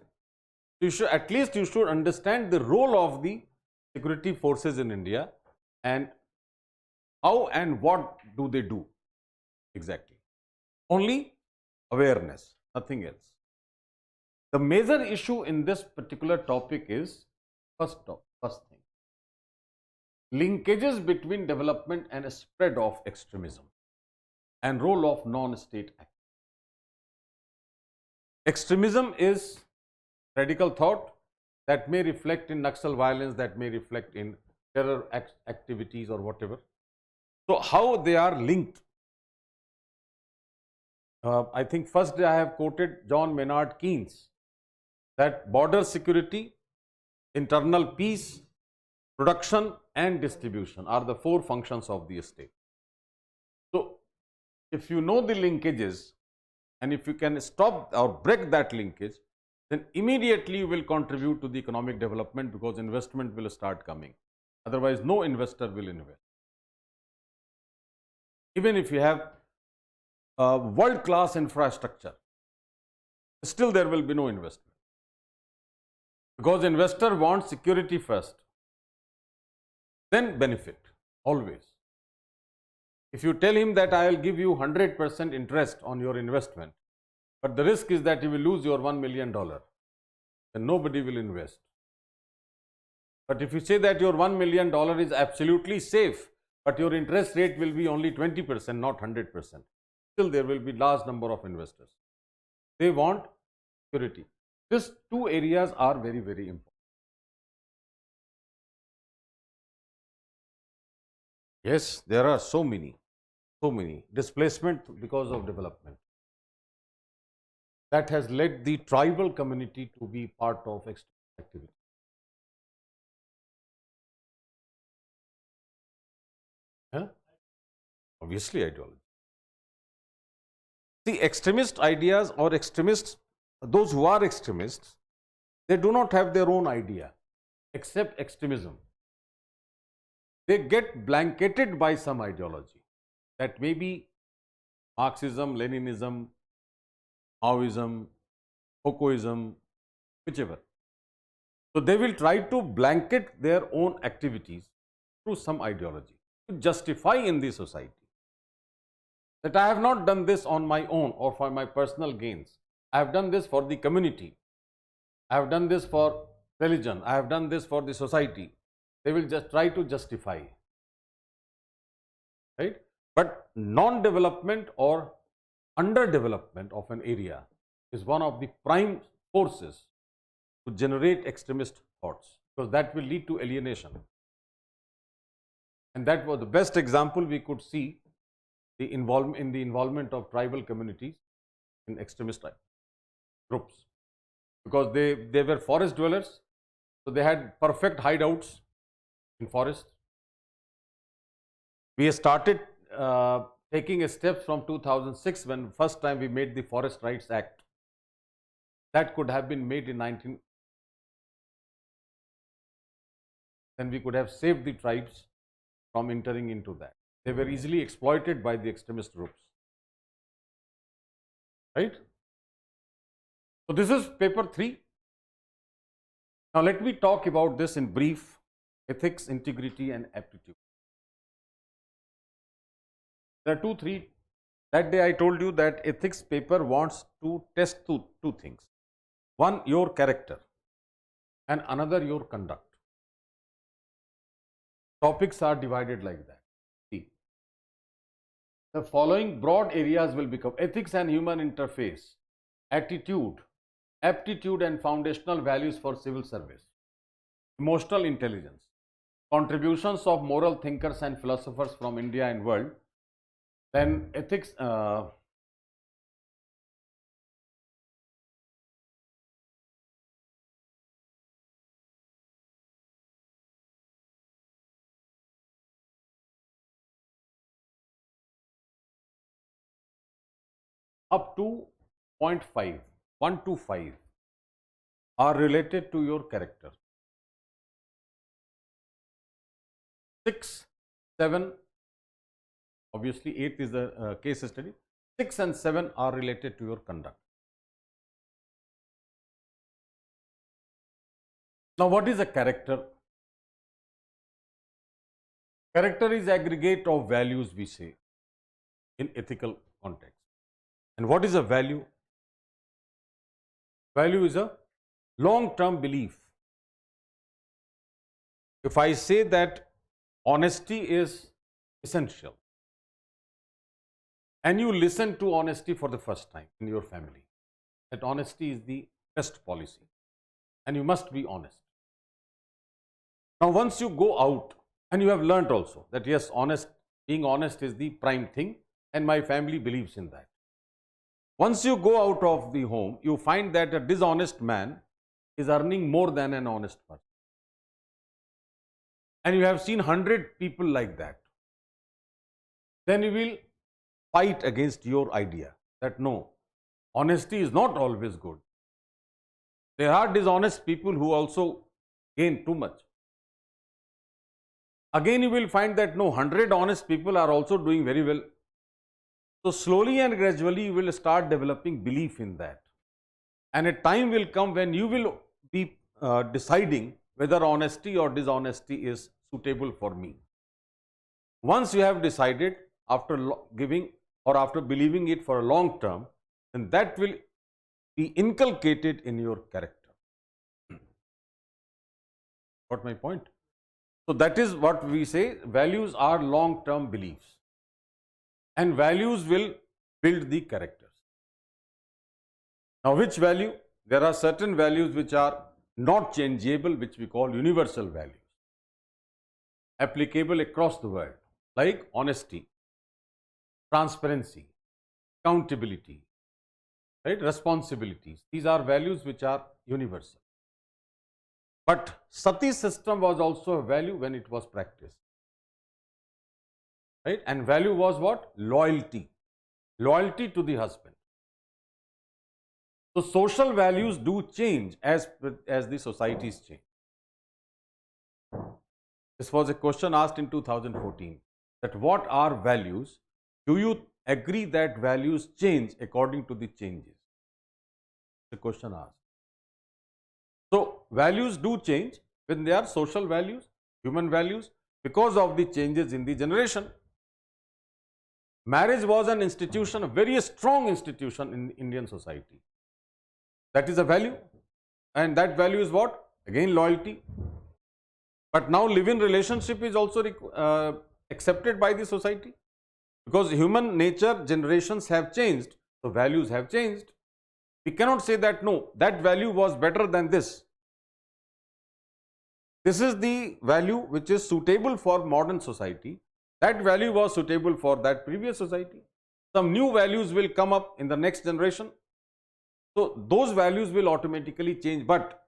At least you should understand the role of the security forces in India and how and what do they do exactly. Only awareness, nothing else. The major issue in this particular topic is first thing, linkages between development and spread of extremism and role of non-state actors. Extremism is radical thought that may reflect in Naxal violence, that may reflect in terror activities or whatever. So, how they are linked? I think first day I have quoted John Maynard Keynes that border security, internal peace, production and distribution are the four functions of the state. So, if you know the linkages and if you can stop or break that linkage, then immediately you will contribute to the economic development because investment will start coming. Otherwise, no investor will invest. Even if you have world-class infrastructure, still there will be no investment. Because investor wants security first, then benefit, always. If you tell him that I will give you 100% interest on your investment, but the risk is that you will lose your $1 million, then nobody will invest. But if you say that your $1 million is absolutely safe, but your interest rate will be only 20%, not 100%, still there will be large number of investors. They want security. These two areas are very, very important. Yes, there are so many displacement because of development. That has led the tribal community to be part of extremist activity. Huh? Obviously, ideology. The extremist ideas or extremists, those who are extremists, they do not have their own idea except extremism. They get blanketed by some ideology. That may be Marxism, Leninism, Maoism, Foucaultism, whichever. So they will try to blanket their own activities through some ideology to justify in the society that I have not done this on my own or for my personal gains. I have done this for the community. I have done this for religion. I have done this for the society. They will just try to justify, right? But non-development or underdevelopment of an area is one of the prime forces to generate extremist thoughts, because that will lead to alienation. And that was the best example we could see the involvement of tribal communities in extremist groups, because they were forest dwellers, so they had perfect hideouts in forest. We started taking a step from 2006 when first time we made the Forest Rights Act. That could have been made in 19. Then we could have saved the tribes from entering into that. They were easily exploited by the extremist groups, right? So this is paper 3. Now let me talk about this in brief: ethics, integrity and aptitude. There are 2-3. That day I told you that ethics paper wants to test two things. One, your character, and another, your conduct. Topics are divided like that. See, the following broad areas will become ethics and human interface, attitude, aptitude and foundational values for civil service, emotional intelligence, contributions of moral thinkers and philosophers from India and world, then ethics, up to 0.5, 1 to 5 are related to your character. 6, 7, obviously 8 is a case study. 6 and 7 are related to your conduct. Now what is a character? Character is aggregate of values, we say, in ethical context. And what is a value? Value is a long-term belief. If I say that honesty is essential, and you listen to honesty for the first time in your family, that honesty is the best policy and you must be honest. Now once you go out and you have learnt also that yes, being honest is the prime thing and my family believes in that. Once you go out of the home, you find that a dishonest man is earning more than an honest person. And you have seen 100 people like that. Then you will fight against your idea that no, honesty is not always good. There are dishonest people who also gain too much. Again, you will find that no, 100 honest people are also doing very well. So slowly and gradually you will start developing belief in that. And a time will come when you will be deciding whether honesty or dishonesty is suitable for me. Once you have decided, after giving or after believing it for a long term, then that will be inculcated in your character. Got my point? So that is what we say, values are long term beliefs, and values will build the characters. Now which value? There are certain values which are not changeable, which we call universal values, applicable across the world, like honesty, transparency, accountability, right, responsibilities. These are values which are universal. But sati system was also a value when it was practiced, right? And value was what? Loyalty. Loyalty to the husband. So social values do change as the societies change. This was a question asked in 2014, that what are values? Do you agree that values change according to the changes? The question asked. So values do change when they are social values, human values, because of the changes in the generation. Marriage was an institution, a very strong institution in Indian society. That is a value, and that value is what? Again, loyalty. But now live-in relationship is also accepted by the society, because human nature, generations have changed, so values have changed. We cannot say that no, that value was better than this. This is the value which is suitable for modern society. That value was suitable for that previous society. Some new values will come up in the next generation. So those values will automatically change, but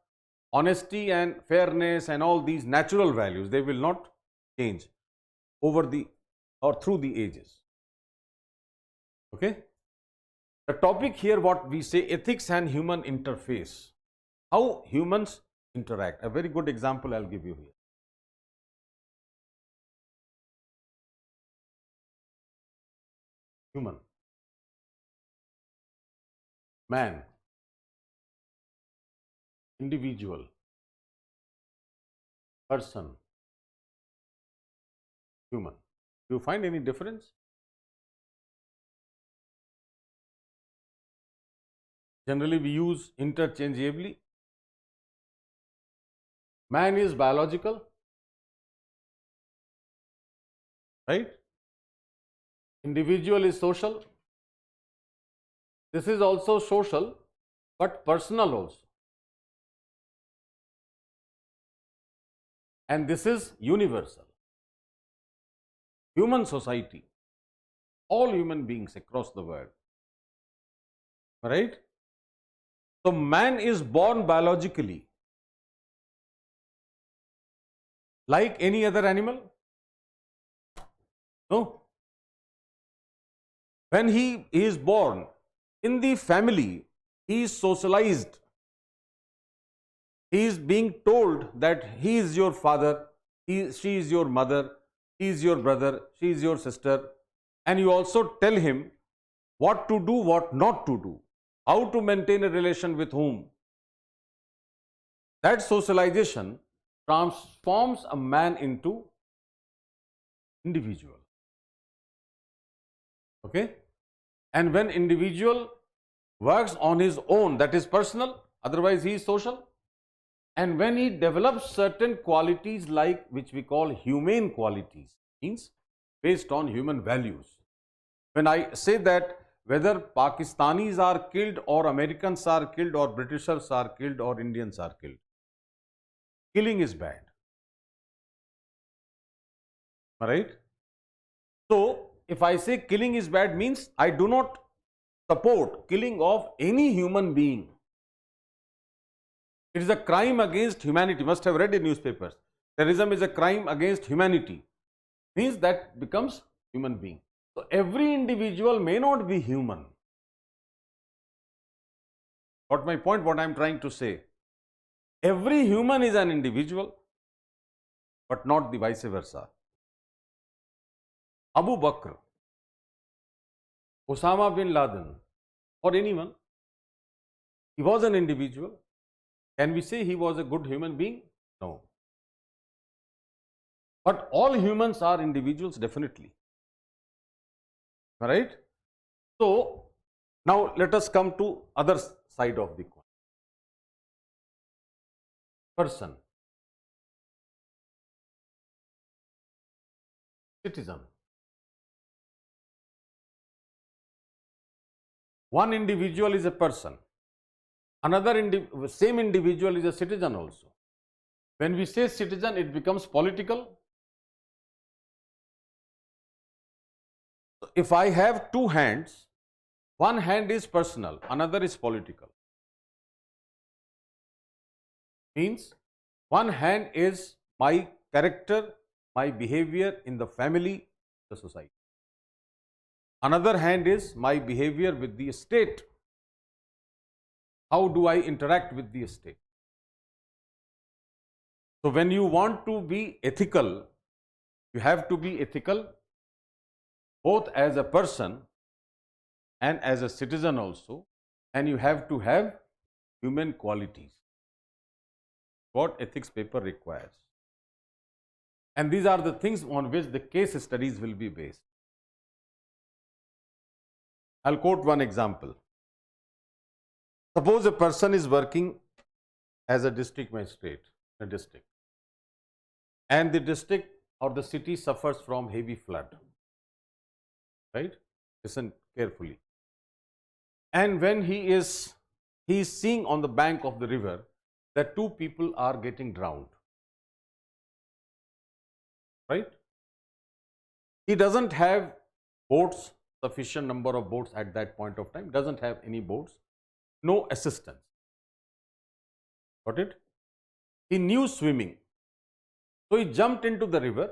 honesty and fairness and all these natural values, they will not change over the or through the ages. Okay? The topic here, what we say, ethics and human interface. How humans interact. A very good example I'll give you here. Human, man, individual, person, human. Do you find any difference? Generally we use interchangeably. Man is biological, right? Individual is social. This is also social, but personal also. And this is universal. Human society, all human beings across the world, right? So man is born biologically like any other animal? No. When he is born in the family, he is socialized. He is being told that he is your father, she is your mother, he is your brother, she is your sister, and you also tell him what to do, what not to do, how to maintain a relation with whom. That socialization transforms a man into individual. Okay? And when individual works on his own, that is personal, otherwise he is social. And when he develops certain qualities like which we call humane qualities, means based on human values. When I say that whether Pakistanis are killed or Americans are killed or Britishers are killed or Indians are killed, killing is bad. Alright? So if I say killing is bad, means I do not support killing of any human being. It is a crime against humanity. Must have read in newspapers. Terrorism is a crime against humanity. Means that becomes human being. So every individual may not be human. Got my point? What I am trying to say? Every human is an individual, but not the vice versa. Abu Bakr, Osama bin Laden, or anyone, he was an individual. Can we say he was a good human being? No. But all humans are individuals, definitely. Alright? So, now let us come to other side of the coin. Person, citizen. One individual is a person. Another same individual is a citizen also. When we say citizen, it becomes political. So if I have two hands, one hand is personal, another is political. Means one hand is my character, my behavior in the family, the society. Another hand is my behavior with the state. How do I interact with the state? So when you want to be ethical, you have to be ethical both as a person and as a citizen also, and you have to have human qualities. What ethics paper requires. And these are the things on which the case studies will be based. I'll quote one example. Suppose a person is working as a district magistrate in a district, and the district or the city suffers from heavy flood. Right? Listen carefully. And when he is seeing on the bank of the river that two people are getting drowned. Right? He doesn't have boats, sufficient number of boats at that point of time, doesn't have any boats, no assistance. Got it? He knew swimming. So he jumped into the river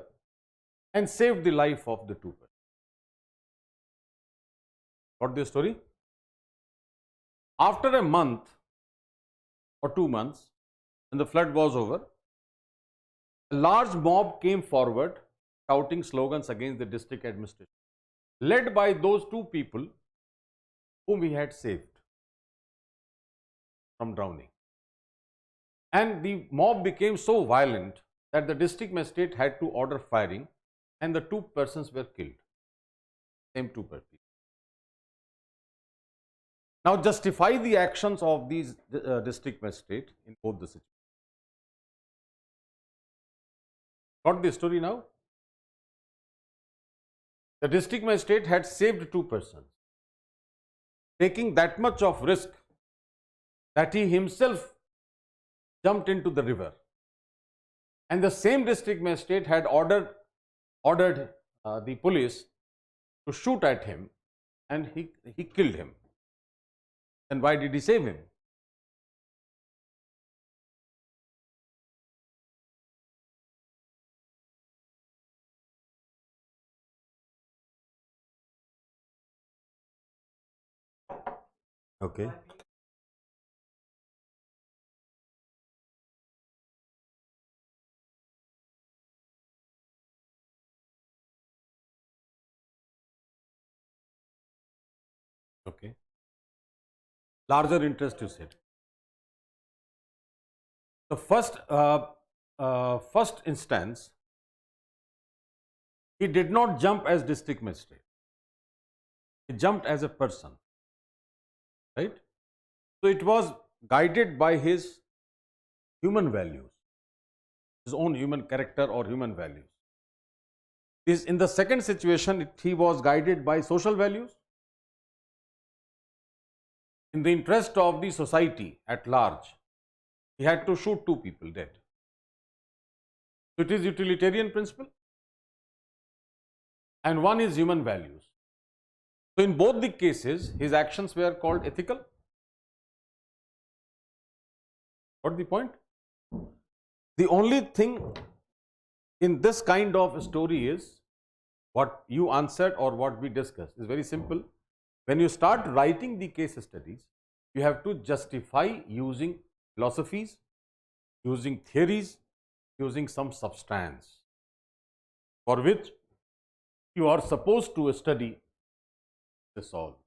and saved the life of the two persons. Got the story? After a month or 2 months, when the flood was over, a large mob came forward shouting slogans against the district administration, led by those two people whom he had saved from drowning. And the mob became so violent that the district magistrate had to order firing, and the two persons were killed. Same two persons. Now justify the actions of these district magistrate in both the situations. Got the story now? The district magistrate had saved two persons, taking that much of risk that he himself jumped into the river. And the same district magistrate had ordered the police to shoot at him, and he killed him. Then why did he save him? Okay. Okay. Larger interest, you said. The first instance, he did not jump as district magistrate. He jumped as a person. Right? So it was guided by his human values, his own human character or human values. In the second situation, he was guided by social values. In the interest of the society at large, he had to shoot two people dead. So it is utilitarian principle, and one is human values. So in both the cases, his actions were called ethical. What the point? The only thing in this kind of story is what you answered or what we discussed is very simple. When you start writing the case studies, you have to justify using philosophies, using theories, using some substance for which you are supposed to study this all.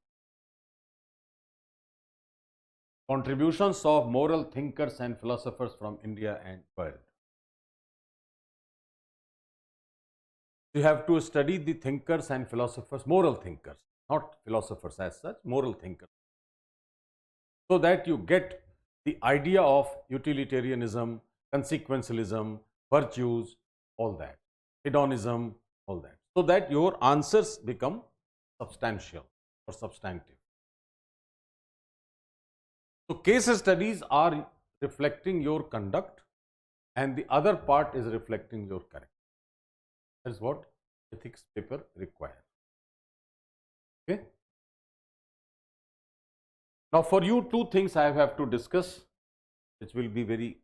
Contributions of moral thinkers and philosophers from India and world. You have to study the thinkers and philosophers, moral thinkers, not philosophers as such, moral thinkers, so that you get the idea of utilitarianism, consequentialism, virtues, all that, hedonism, all that, so that your answers become substantial or substantive. So case studies are reflecting your conduct and the other part is reflecting your character. That is what ethics paper requires. Okay. Now for you, two things I have to discuss, which will be very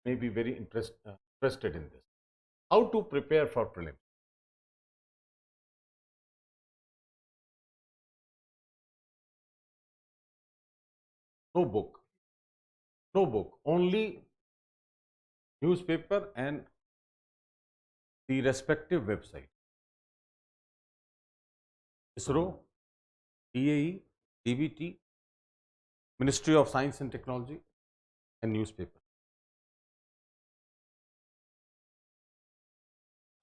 interested in this. How to prepare for prelim. No book, only newspaper and the respective website. ISRO, DAE, DBT, Ministry of Science and Technology, and newspaper.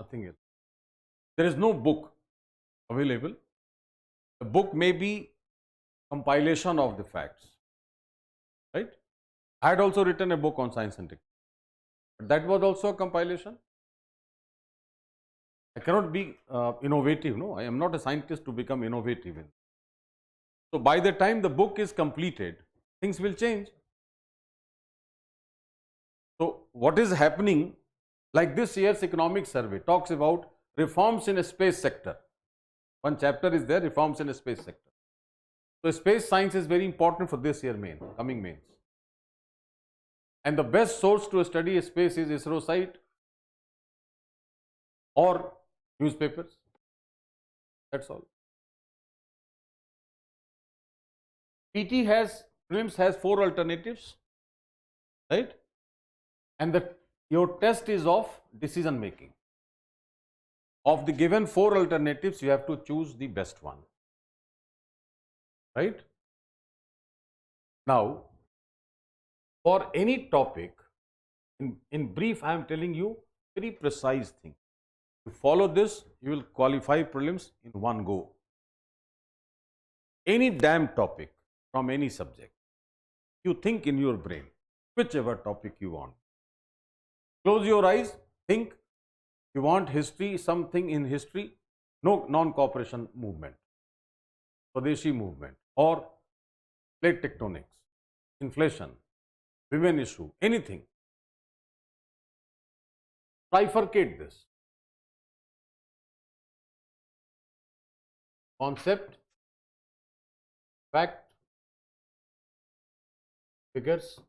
Nothing else. There is no book available. The book may be compilation of the facts, right? I had also written a book on science and technology, but that was also a compilation. I cannot be innovative. No, I am not a scientist to become innovative. So by the time the book is completed, things will change. So what is happening, like this year's economic survey talks about reforms in a space sector. One chapter is there, reforms in a space sector. So space science is very important for this year coming mains. And the best source to study a space is ISRO site or newspapers. That's all. prelims has 4 alternatives, right? And your test is of decision making. Of the given 4 alternatives, you have to choose the best one, right? Now, for any topic, in brief, I am telling you very precise thing. If you follow this, you will qualify prelims in one go. Any damn topic from any subject, you think in your brain, whichever topic you want. Close your eyes, think. You want history, something in history, no non-cooperation movement, Swadeshi movement, or plate tectonics, inflation, women issue, anything. Trifurcate this. Concept, fact, figures,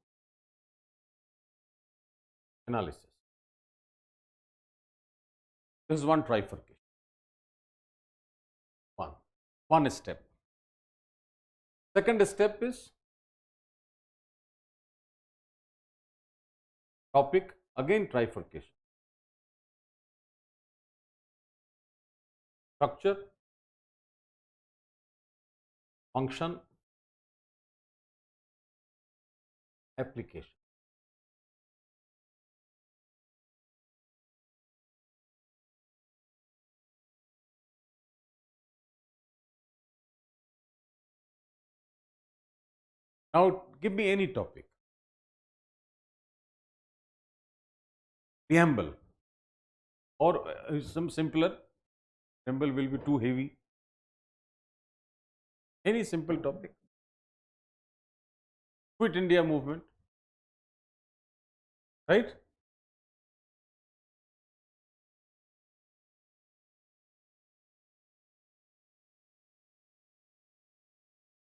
analysis. This is one trifurcation. One step. Second step is topic, again trifurcation. Structure, function, application. Now give me any topic. Preamble, or some simpler. Preamble will be too heavy. Any simple topic. Quit India movement, right?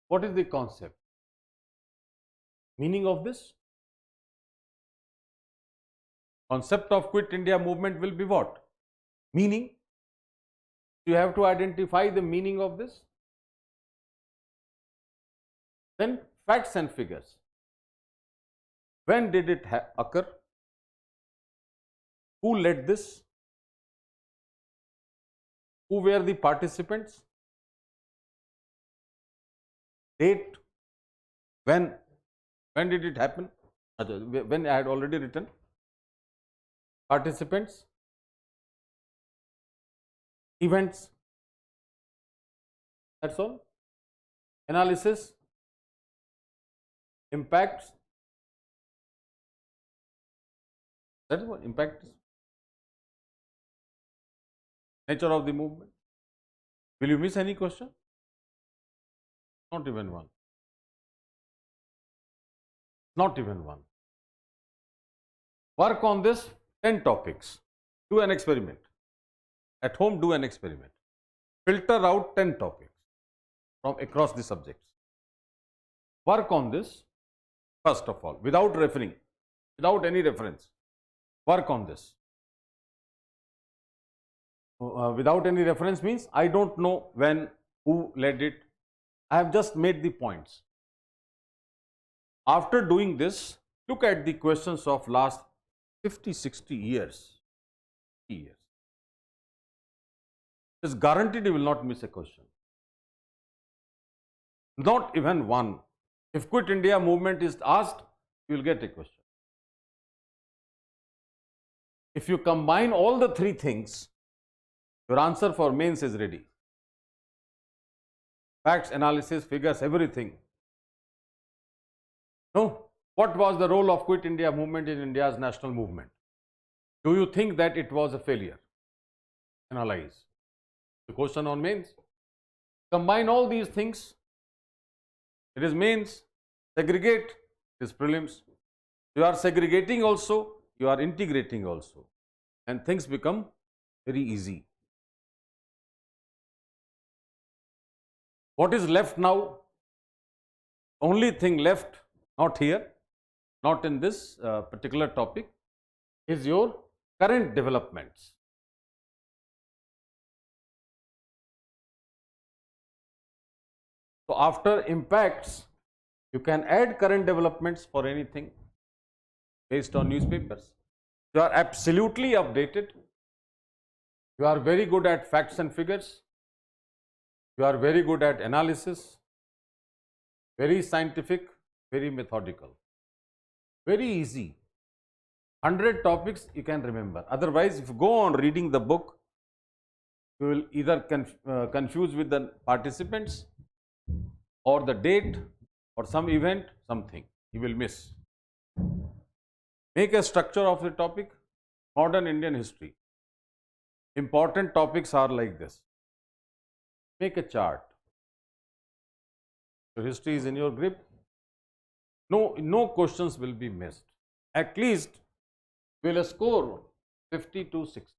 What is the concept? Meaning of this? Concept of Quit India movement will be what? Meaning. You have to identify the meaning of this. Then facts and figures. When did it occur? Who led this? Who were the participants? Date? When did it happen? When I had already written. Participants, events, that's all. Analysis, impacts, that is what impact is. Nature of the movement. Will you miss any question? Not even one. Not even one. Work on this 10 topics. Do an experiment. At home, do an experiment. Filter out 10 topics from across the subjects. Work on this first of all, without referring, without any reference. Work on this. Without any reference means I don't know when, who led it. I have just made the points. After doing this, look at the questions of last 50, 60 years. It is guaranteed you will not miss a question. Not even one. If Quit India movement is asked, you will get a question. If you combine all the three things, your answer for mains is ready. Facts, analysis, figures, everything. No. What was the role of Quit India movement in India's national movement? Do you think that it was a failure? Analyze. The question on mains. Combine all these things. It is mains. Segregate. It is prelims. You are segregating also. You are integrating also. And things become very easy. What is left now? Only thing left, not here, not in this particular topic, is your current developments. So after impacts, you can add current developments for anything based on newspapers. You are absolutely updated. You are very good at facts and figures. You are very good at analysis, very scientific, very methodical, very easy. 100 topics you can remember. Otherwise, if you go on reading the book, you will either confuse with the participants or the date or some event, something you will miss. Make a structure of the topic. Modern Indian history. Important topics are like this. Make a chart. Your history is in your grip. No questions will be missed. At least will score 50 to 60,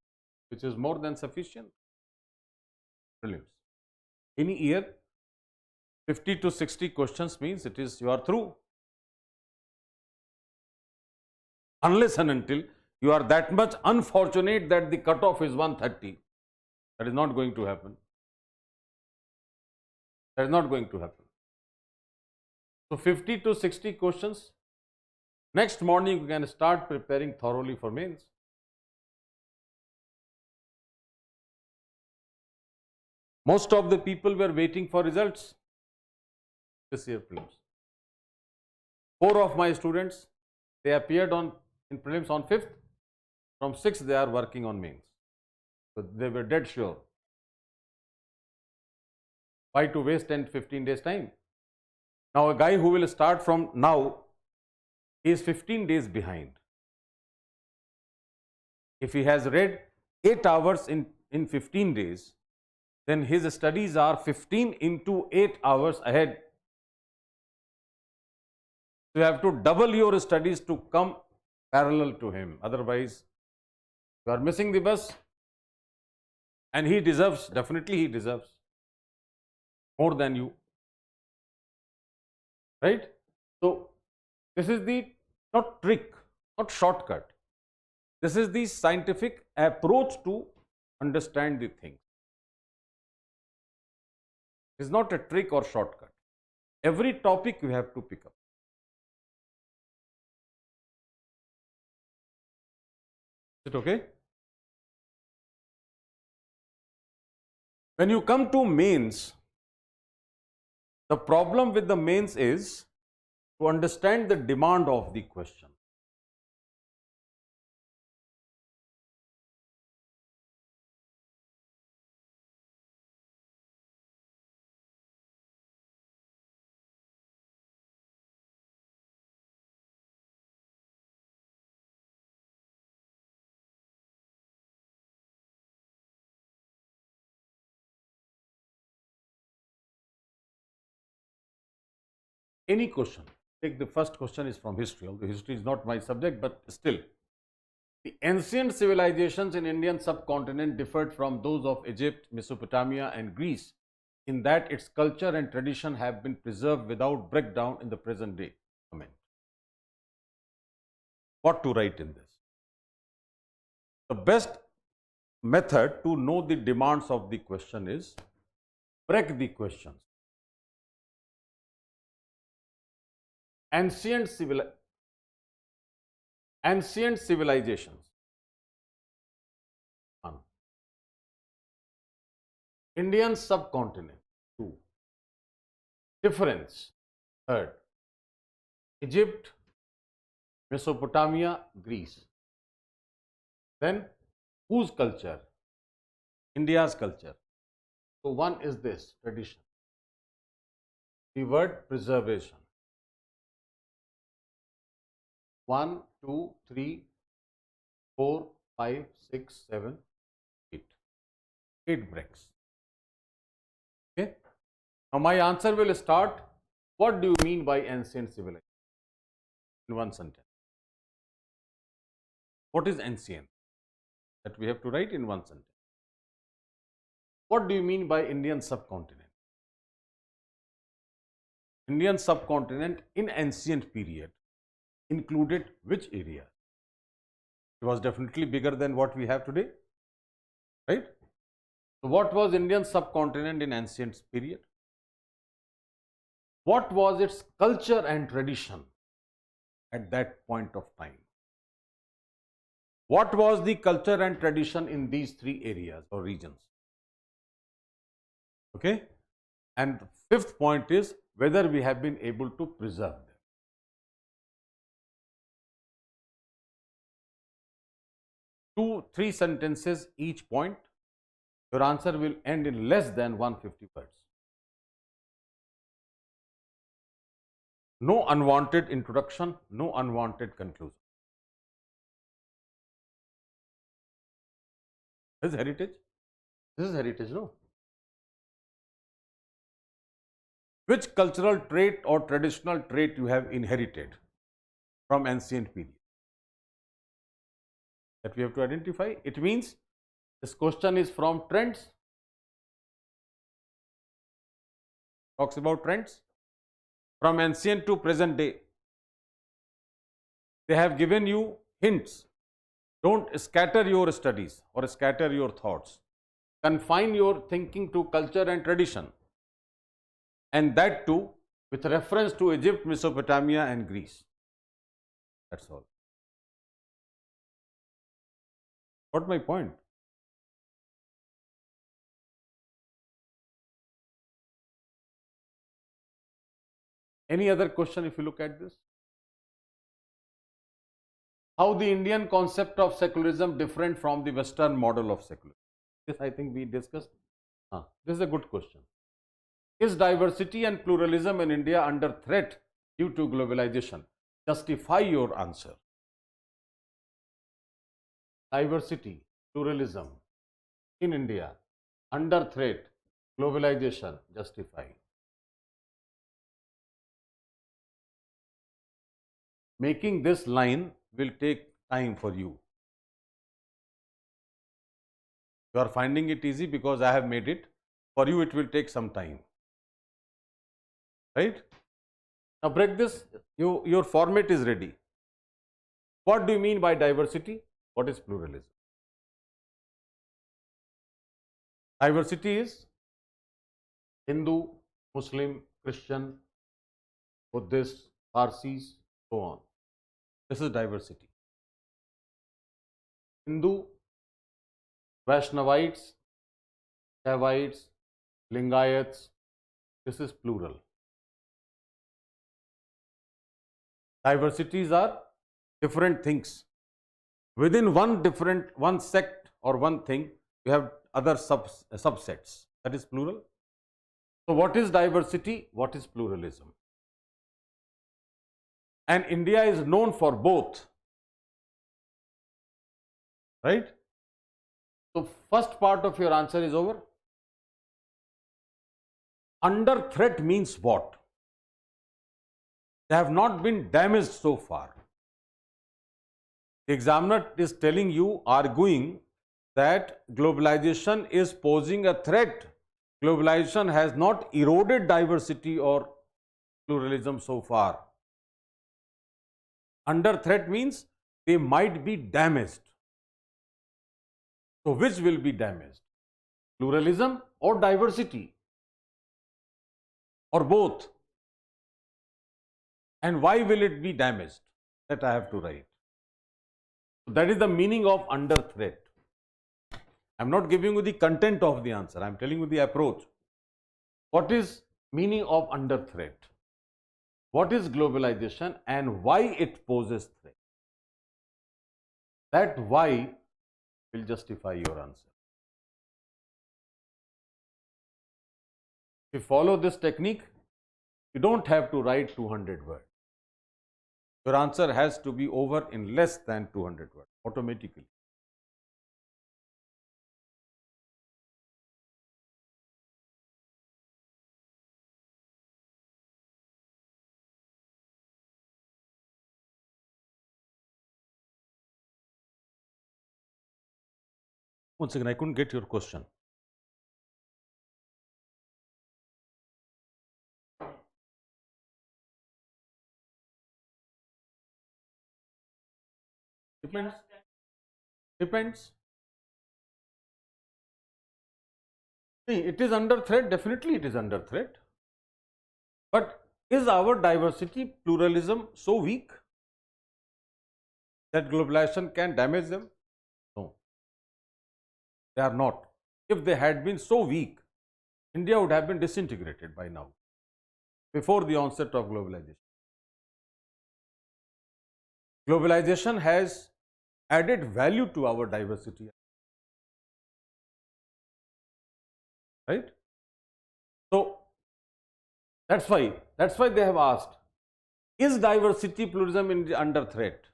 which is more than sufficient. Prelims. In a year, 50 to 60 questions means it is you are through. Unless and until you are that much unfortunate that the cutoff is 130. That is not going to happen. That is not going to happen. So 50 to 60 questions. Next morning you can start preparing thoroughly for mains. Most of the people were waiting for results this year prelims. 4 of my students, they appeared in prelims on 5th. From 6th they are working on mains. So they were dead sure. Why to waste 10-15 days time? Now a guy who will start from now is 15 days behind. If he has read 8 hours in 15 days, then his studies are 15 into 8 hours ahead. So you have to double your studies to come parallel to him. Otherwise, you are missing the bus. And he deserves, definitely he deserves more than you. right? So this is the not trick, not shortcut. This is the scientific approach to understand the thing. It's not a trick or shortcut. Every topic you have to pick up. Is it okay? When you come to mains, the problem with the mains is to understand the demand of the question. Any question, take the first question is from history, although history is not my subject, but still. The ancient civilizations in Indian subcontinent differed from those of Egypt, Mesopotamia and Greece in that its culture and tradition have been preserved without breakdown in the present day. Comment. What to write in this? The best method to know the demands of the question is break the questions. Ancient civilizations. One. Indian subcontinent. Two. Difference. Third. Egypt, Mesopotamia, Greece. Then whose culture? India's culture. So one is this, tradition. The word preservation. 1, 2, 3, 4, 5, 6, 7, 8. 8 breaks. Okay. Now my answer will start. What do you mean by ancient civilization? In one sentence. What is ancient? That we have to write in one sentence. What do you mean by Indian subcontinent? Indian subcontinent in ancient period included which area? It was definitely bigger than what we have today, right? So what was Indian subcontinent in ancient period? What was its culture and tradition at that point of time? What was the culture and tradition in these three areas or regions? Okay. And the fifth point is whether we have been able to preserve them. 2, 3 sentences each point. Your answer will end in less than 150 words. No unwanted introduction, no unwanted conclusion. This is heritage. This is heritage, no? Which cultural trait or traditional trait you have inherited from ancient period? That we have to identify. It means this question is from trends. Talks about trends from ancient to present day. They have given you hints. Don't scatter your studies or scatter your thoughts. Confine your thinking to culture and tradition, and that too with reference to Egypt, Mesopotamia and Greece. That's all. Got my point? Any other question if you look at this? How the Indian concept of secularism different from the Western model of secularism? This I think we discussed. This is a good question. Is diversity and pluralism in India under threat due to globalization? Justify your answer. Diversity, pluralism in India under threat, globalization, justify. Making this line will take time for you. You are finding it easy because I have made it. For you, it will take some time. Right? Now break this, your format is ready. What do you mean by diversity? What is pluralism? Diversity is Hindu, Muslim, Christian, Buddhist, Parsis, so on. This is diversity. Hindu, Vaishnavites, Shaivites, Lingayats, this is plural. Diversities are different things. Within one sect or one thing, you have other subsets. That is plural. So what is diversity? What is pluralism? And India is known for both. Right? So first part of your answer is over. Under threat means what? They have not been damaged so far. The examiner is telling you, arguing that globalization is posing a threat. Globalization has not eroded diversity or pluralism so far. Under threat means they might be damaged. So which will be damaged? Pluralism or diversity? Or both? And why will it be damaged? That I have to write. That is the meaning of under threat. I am not giving you the content of the answer. I am telling you the approach. What is meaning of under threat? What is globalization and why it poses threat? That why will justify your answer. If you follow this technique, you don't have to write 200 words. Your answer has to be over in less than 200 words automatically. Once again, I couldn't get your question. Depends. Depends. See, it is under threat. Definitely it is under threat. But is our diversity, pluralism so weak that globalization can damage them? No. They are not. If they had been so weak, India would have been disintegrated by now, before the onset of globalization. Globalization has added value to our diversity. Right? So that's why they have asked, is diversity, pluralism under threat?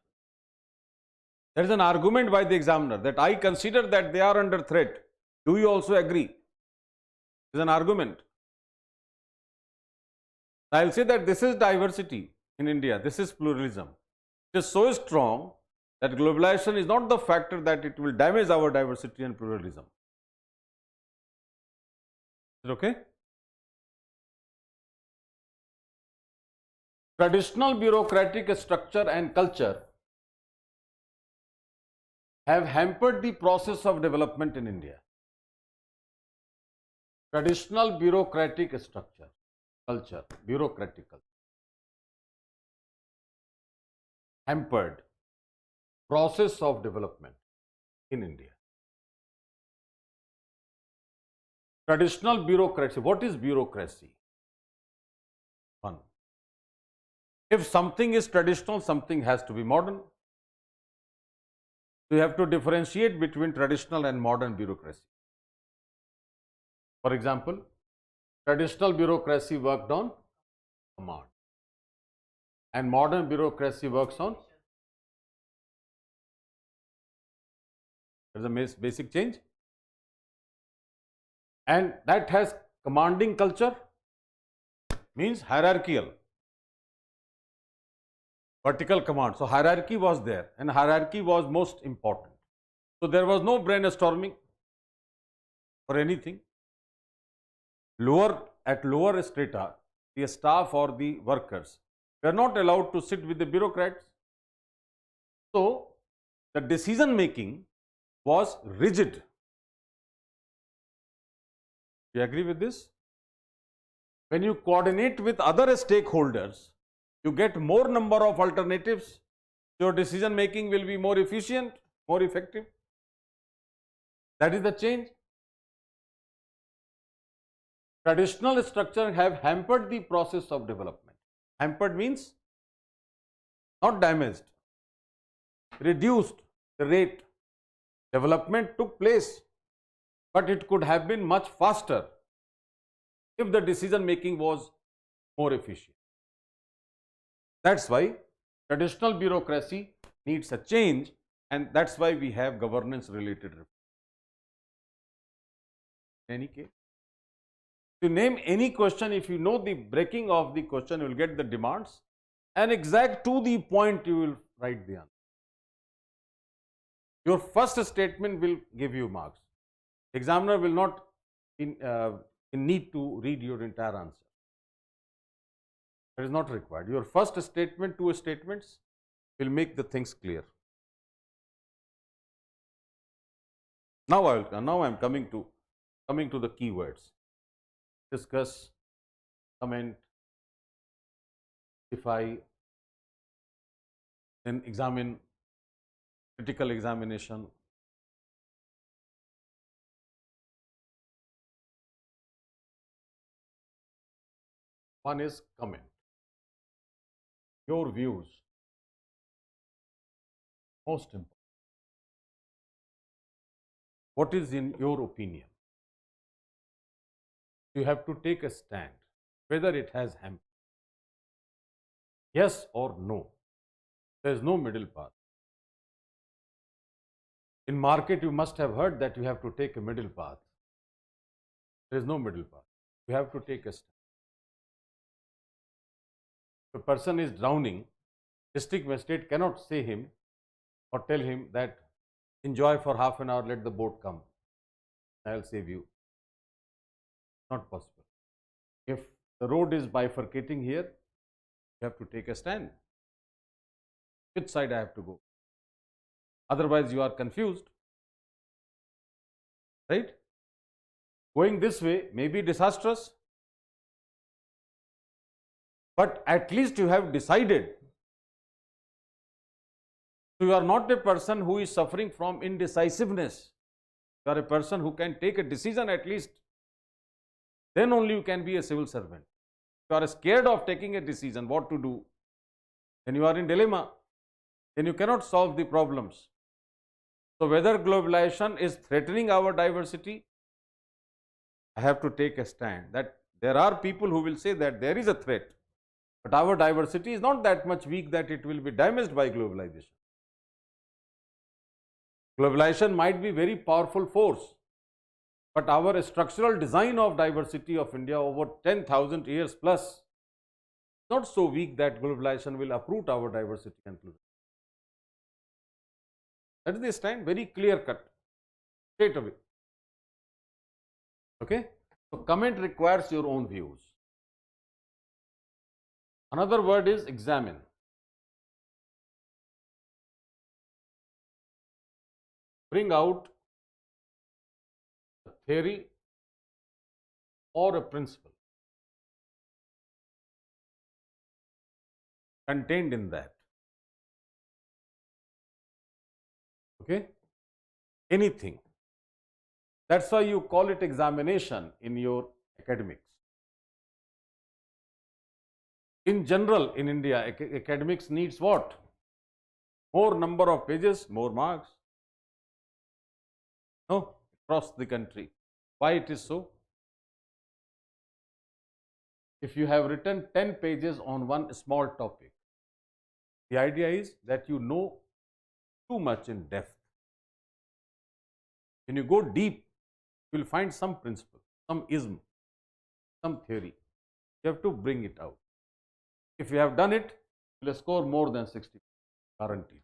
There is an argument by the examiner that I consider that they are under threat. Do you also agree? There is an argument. I will say that this is diversity in India, this is pluralism. It is so strong that globalization is not the factor that it will damage our diversity and pluralism. Is it okay? Traditional bureaucratic structure and culture have hampered the process of development in India. Traditional bureaucratic structure, culture, bureaucratic culture, hampered process of development in India. Traditional bureaucracy. What is bureaucracy? One. If something is traditional, something has to be modern. So you have to differentiate between traditional and modern bureaucracy. For example, traditional bureaucracy worked on command, and modern bureaucracy works on. There is a basic change, and that has commanding culture, means hierarchical, vertical command. So hierarchy was there, and hierarchy was most important. So there was no brainstorming or anything. At lower strata, the staff or the workers We are not allowed to sit with the bureaucrats. So, the decision making was rigid. Do you agree with this? When you coordinate with other stakeholders, you get more number of alternatives. Your decision making will be more efficient, more effective. That is the change. Traditional structure have hampered the process of development. Hampered means not damaged, reduced the rate. Development took place, but it could have been much faster if the decision making was more efficient. That's why traditional bureaucracy needs a change, and that's why we have governance related reform. In any case, to name any question, if you know the breaking of the question, you will get the demands, and exact to the point you will write the answer. Your first statement will give you marks. Examiner will not in need to read your entire answer. That is not required. Your first statement, two statements will make the things clear. Now I am coming to the keywords. Discuss, comment, defy, then examine, critical examination. One is comment. Your views, most important. What is in your opinion? You have to take a stand, whether it has hampered. Yes or no. There is no middle path. In market, you must have heard that you have to take a middle path. There is no middle path. You have to take a stand. If a person is drowning, district magistrate cannot say him or tell him that enjoy for half an hour, let the boat come, I will save you. Not possible. If the road is bifurcating here, you have to take a stand. Which side I have to go? Otherwise, you are confused. Right? Going this way may be disastrous, but at least you have decided. So you are not a person who is suffering from indecisiveness. You are a person who can take a decision at least. Then only you can be a civil servant. If you are scared of taking a decision, what to do, then you are in dilemma. Then you cannot solve the problems. So whether globalization is threatening our diversity, I have to take a stand that there are people who will say that there is a threat, but our diversity is not that much weak that it will be damaged by globalization. Globalization might be very powerful force, but our structural design of diversity of India over 10,000 years plus not so weak that globalization will uproot our diversity and inclusion. That is the stand, very clear cut, straight away. Okay? So comment requires your own views. Another word is examine. Bring out a theory or a principle contained in that. Okay? Anything. That's why you call it examination in your academics. In general, in India, academics needs what? More number of pages, more marks. No, across the country. Why it is so? If you have written 10 pages on one small topic, the idea is that you know too much in depth. When you go deep, you will find some principle, some ism, some theory. You have to bring it out. If you have done it, you will score more than 60, guaranteed.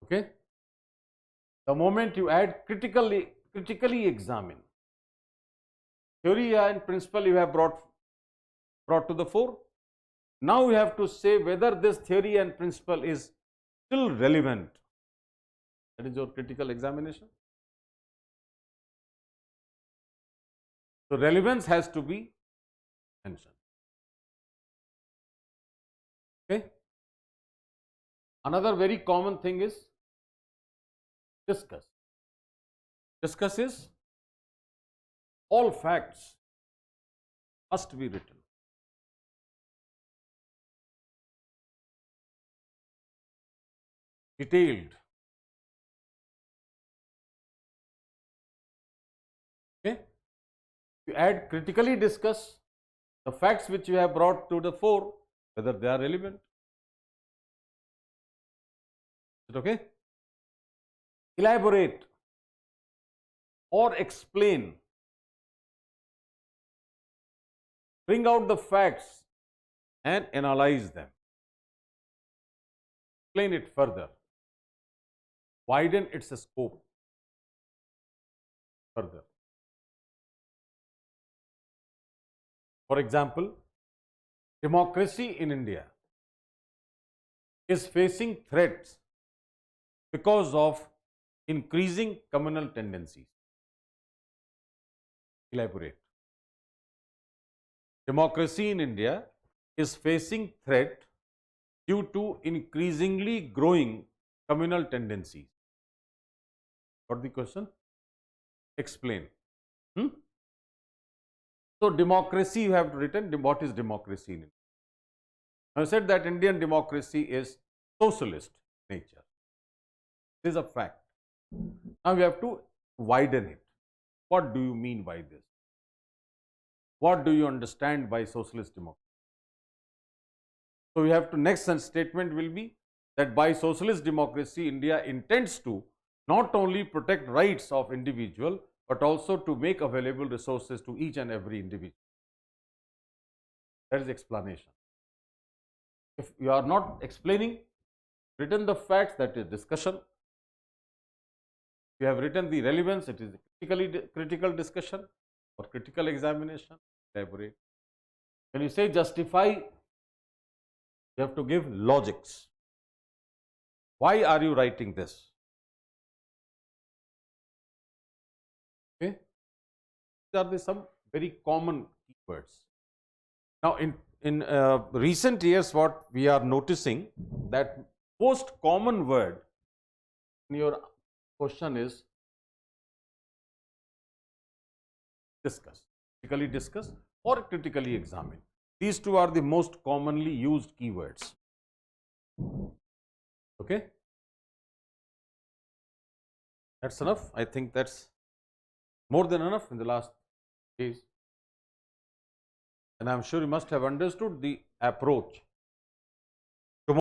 Okay? The moment you add critically examine, theory and principle you have brought to the fore. Now you have to say whether this theory and principle is still relevant. That is your critical examination. So relevance has to be mentioned. Okay. Another very common thing is discuss. Discuss is all facts must be written. Detailed. Okay. You add critically discuss the facts which you have brought to the fore, whether they are relevant. Is it okay? Elaborate or explain. Bring out the facts and analyze them. Explain it further. Widen its scope further. For example, democracy in India is facing threats because of increasing communal tendencies. Elaborate. Democracy in India is facing threat due to increasingly growing communal tendencies. Got the question? Explain. So democracy you have written. What is democracy in India? I said that Indian democracy is socialist nature. This is a fact. Now we have to widen it. What do you mean by this? What do you understand by socialist democracy? So we have to, next statement will be that by socialist democracy, India intends to not only protect rights of individual, but also to make available resources to each and every individual. That is explanation. If you are not explaining, written the facts, that is discussion. If you have written the relevance, it is critical discussion or critical examination. Elaborate. When you say justify, you have to give logics. Why are you writing this? Okay. These are some very common keywords. Now, in recent years, what we are noticing that most common word in your question is discuss, critically discuss or critically examine. These two are the most commonly used keywords. Okay. That's enough. I think that's more than enough in the last days. And I'm sure you must have understood the approach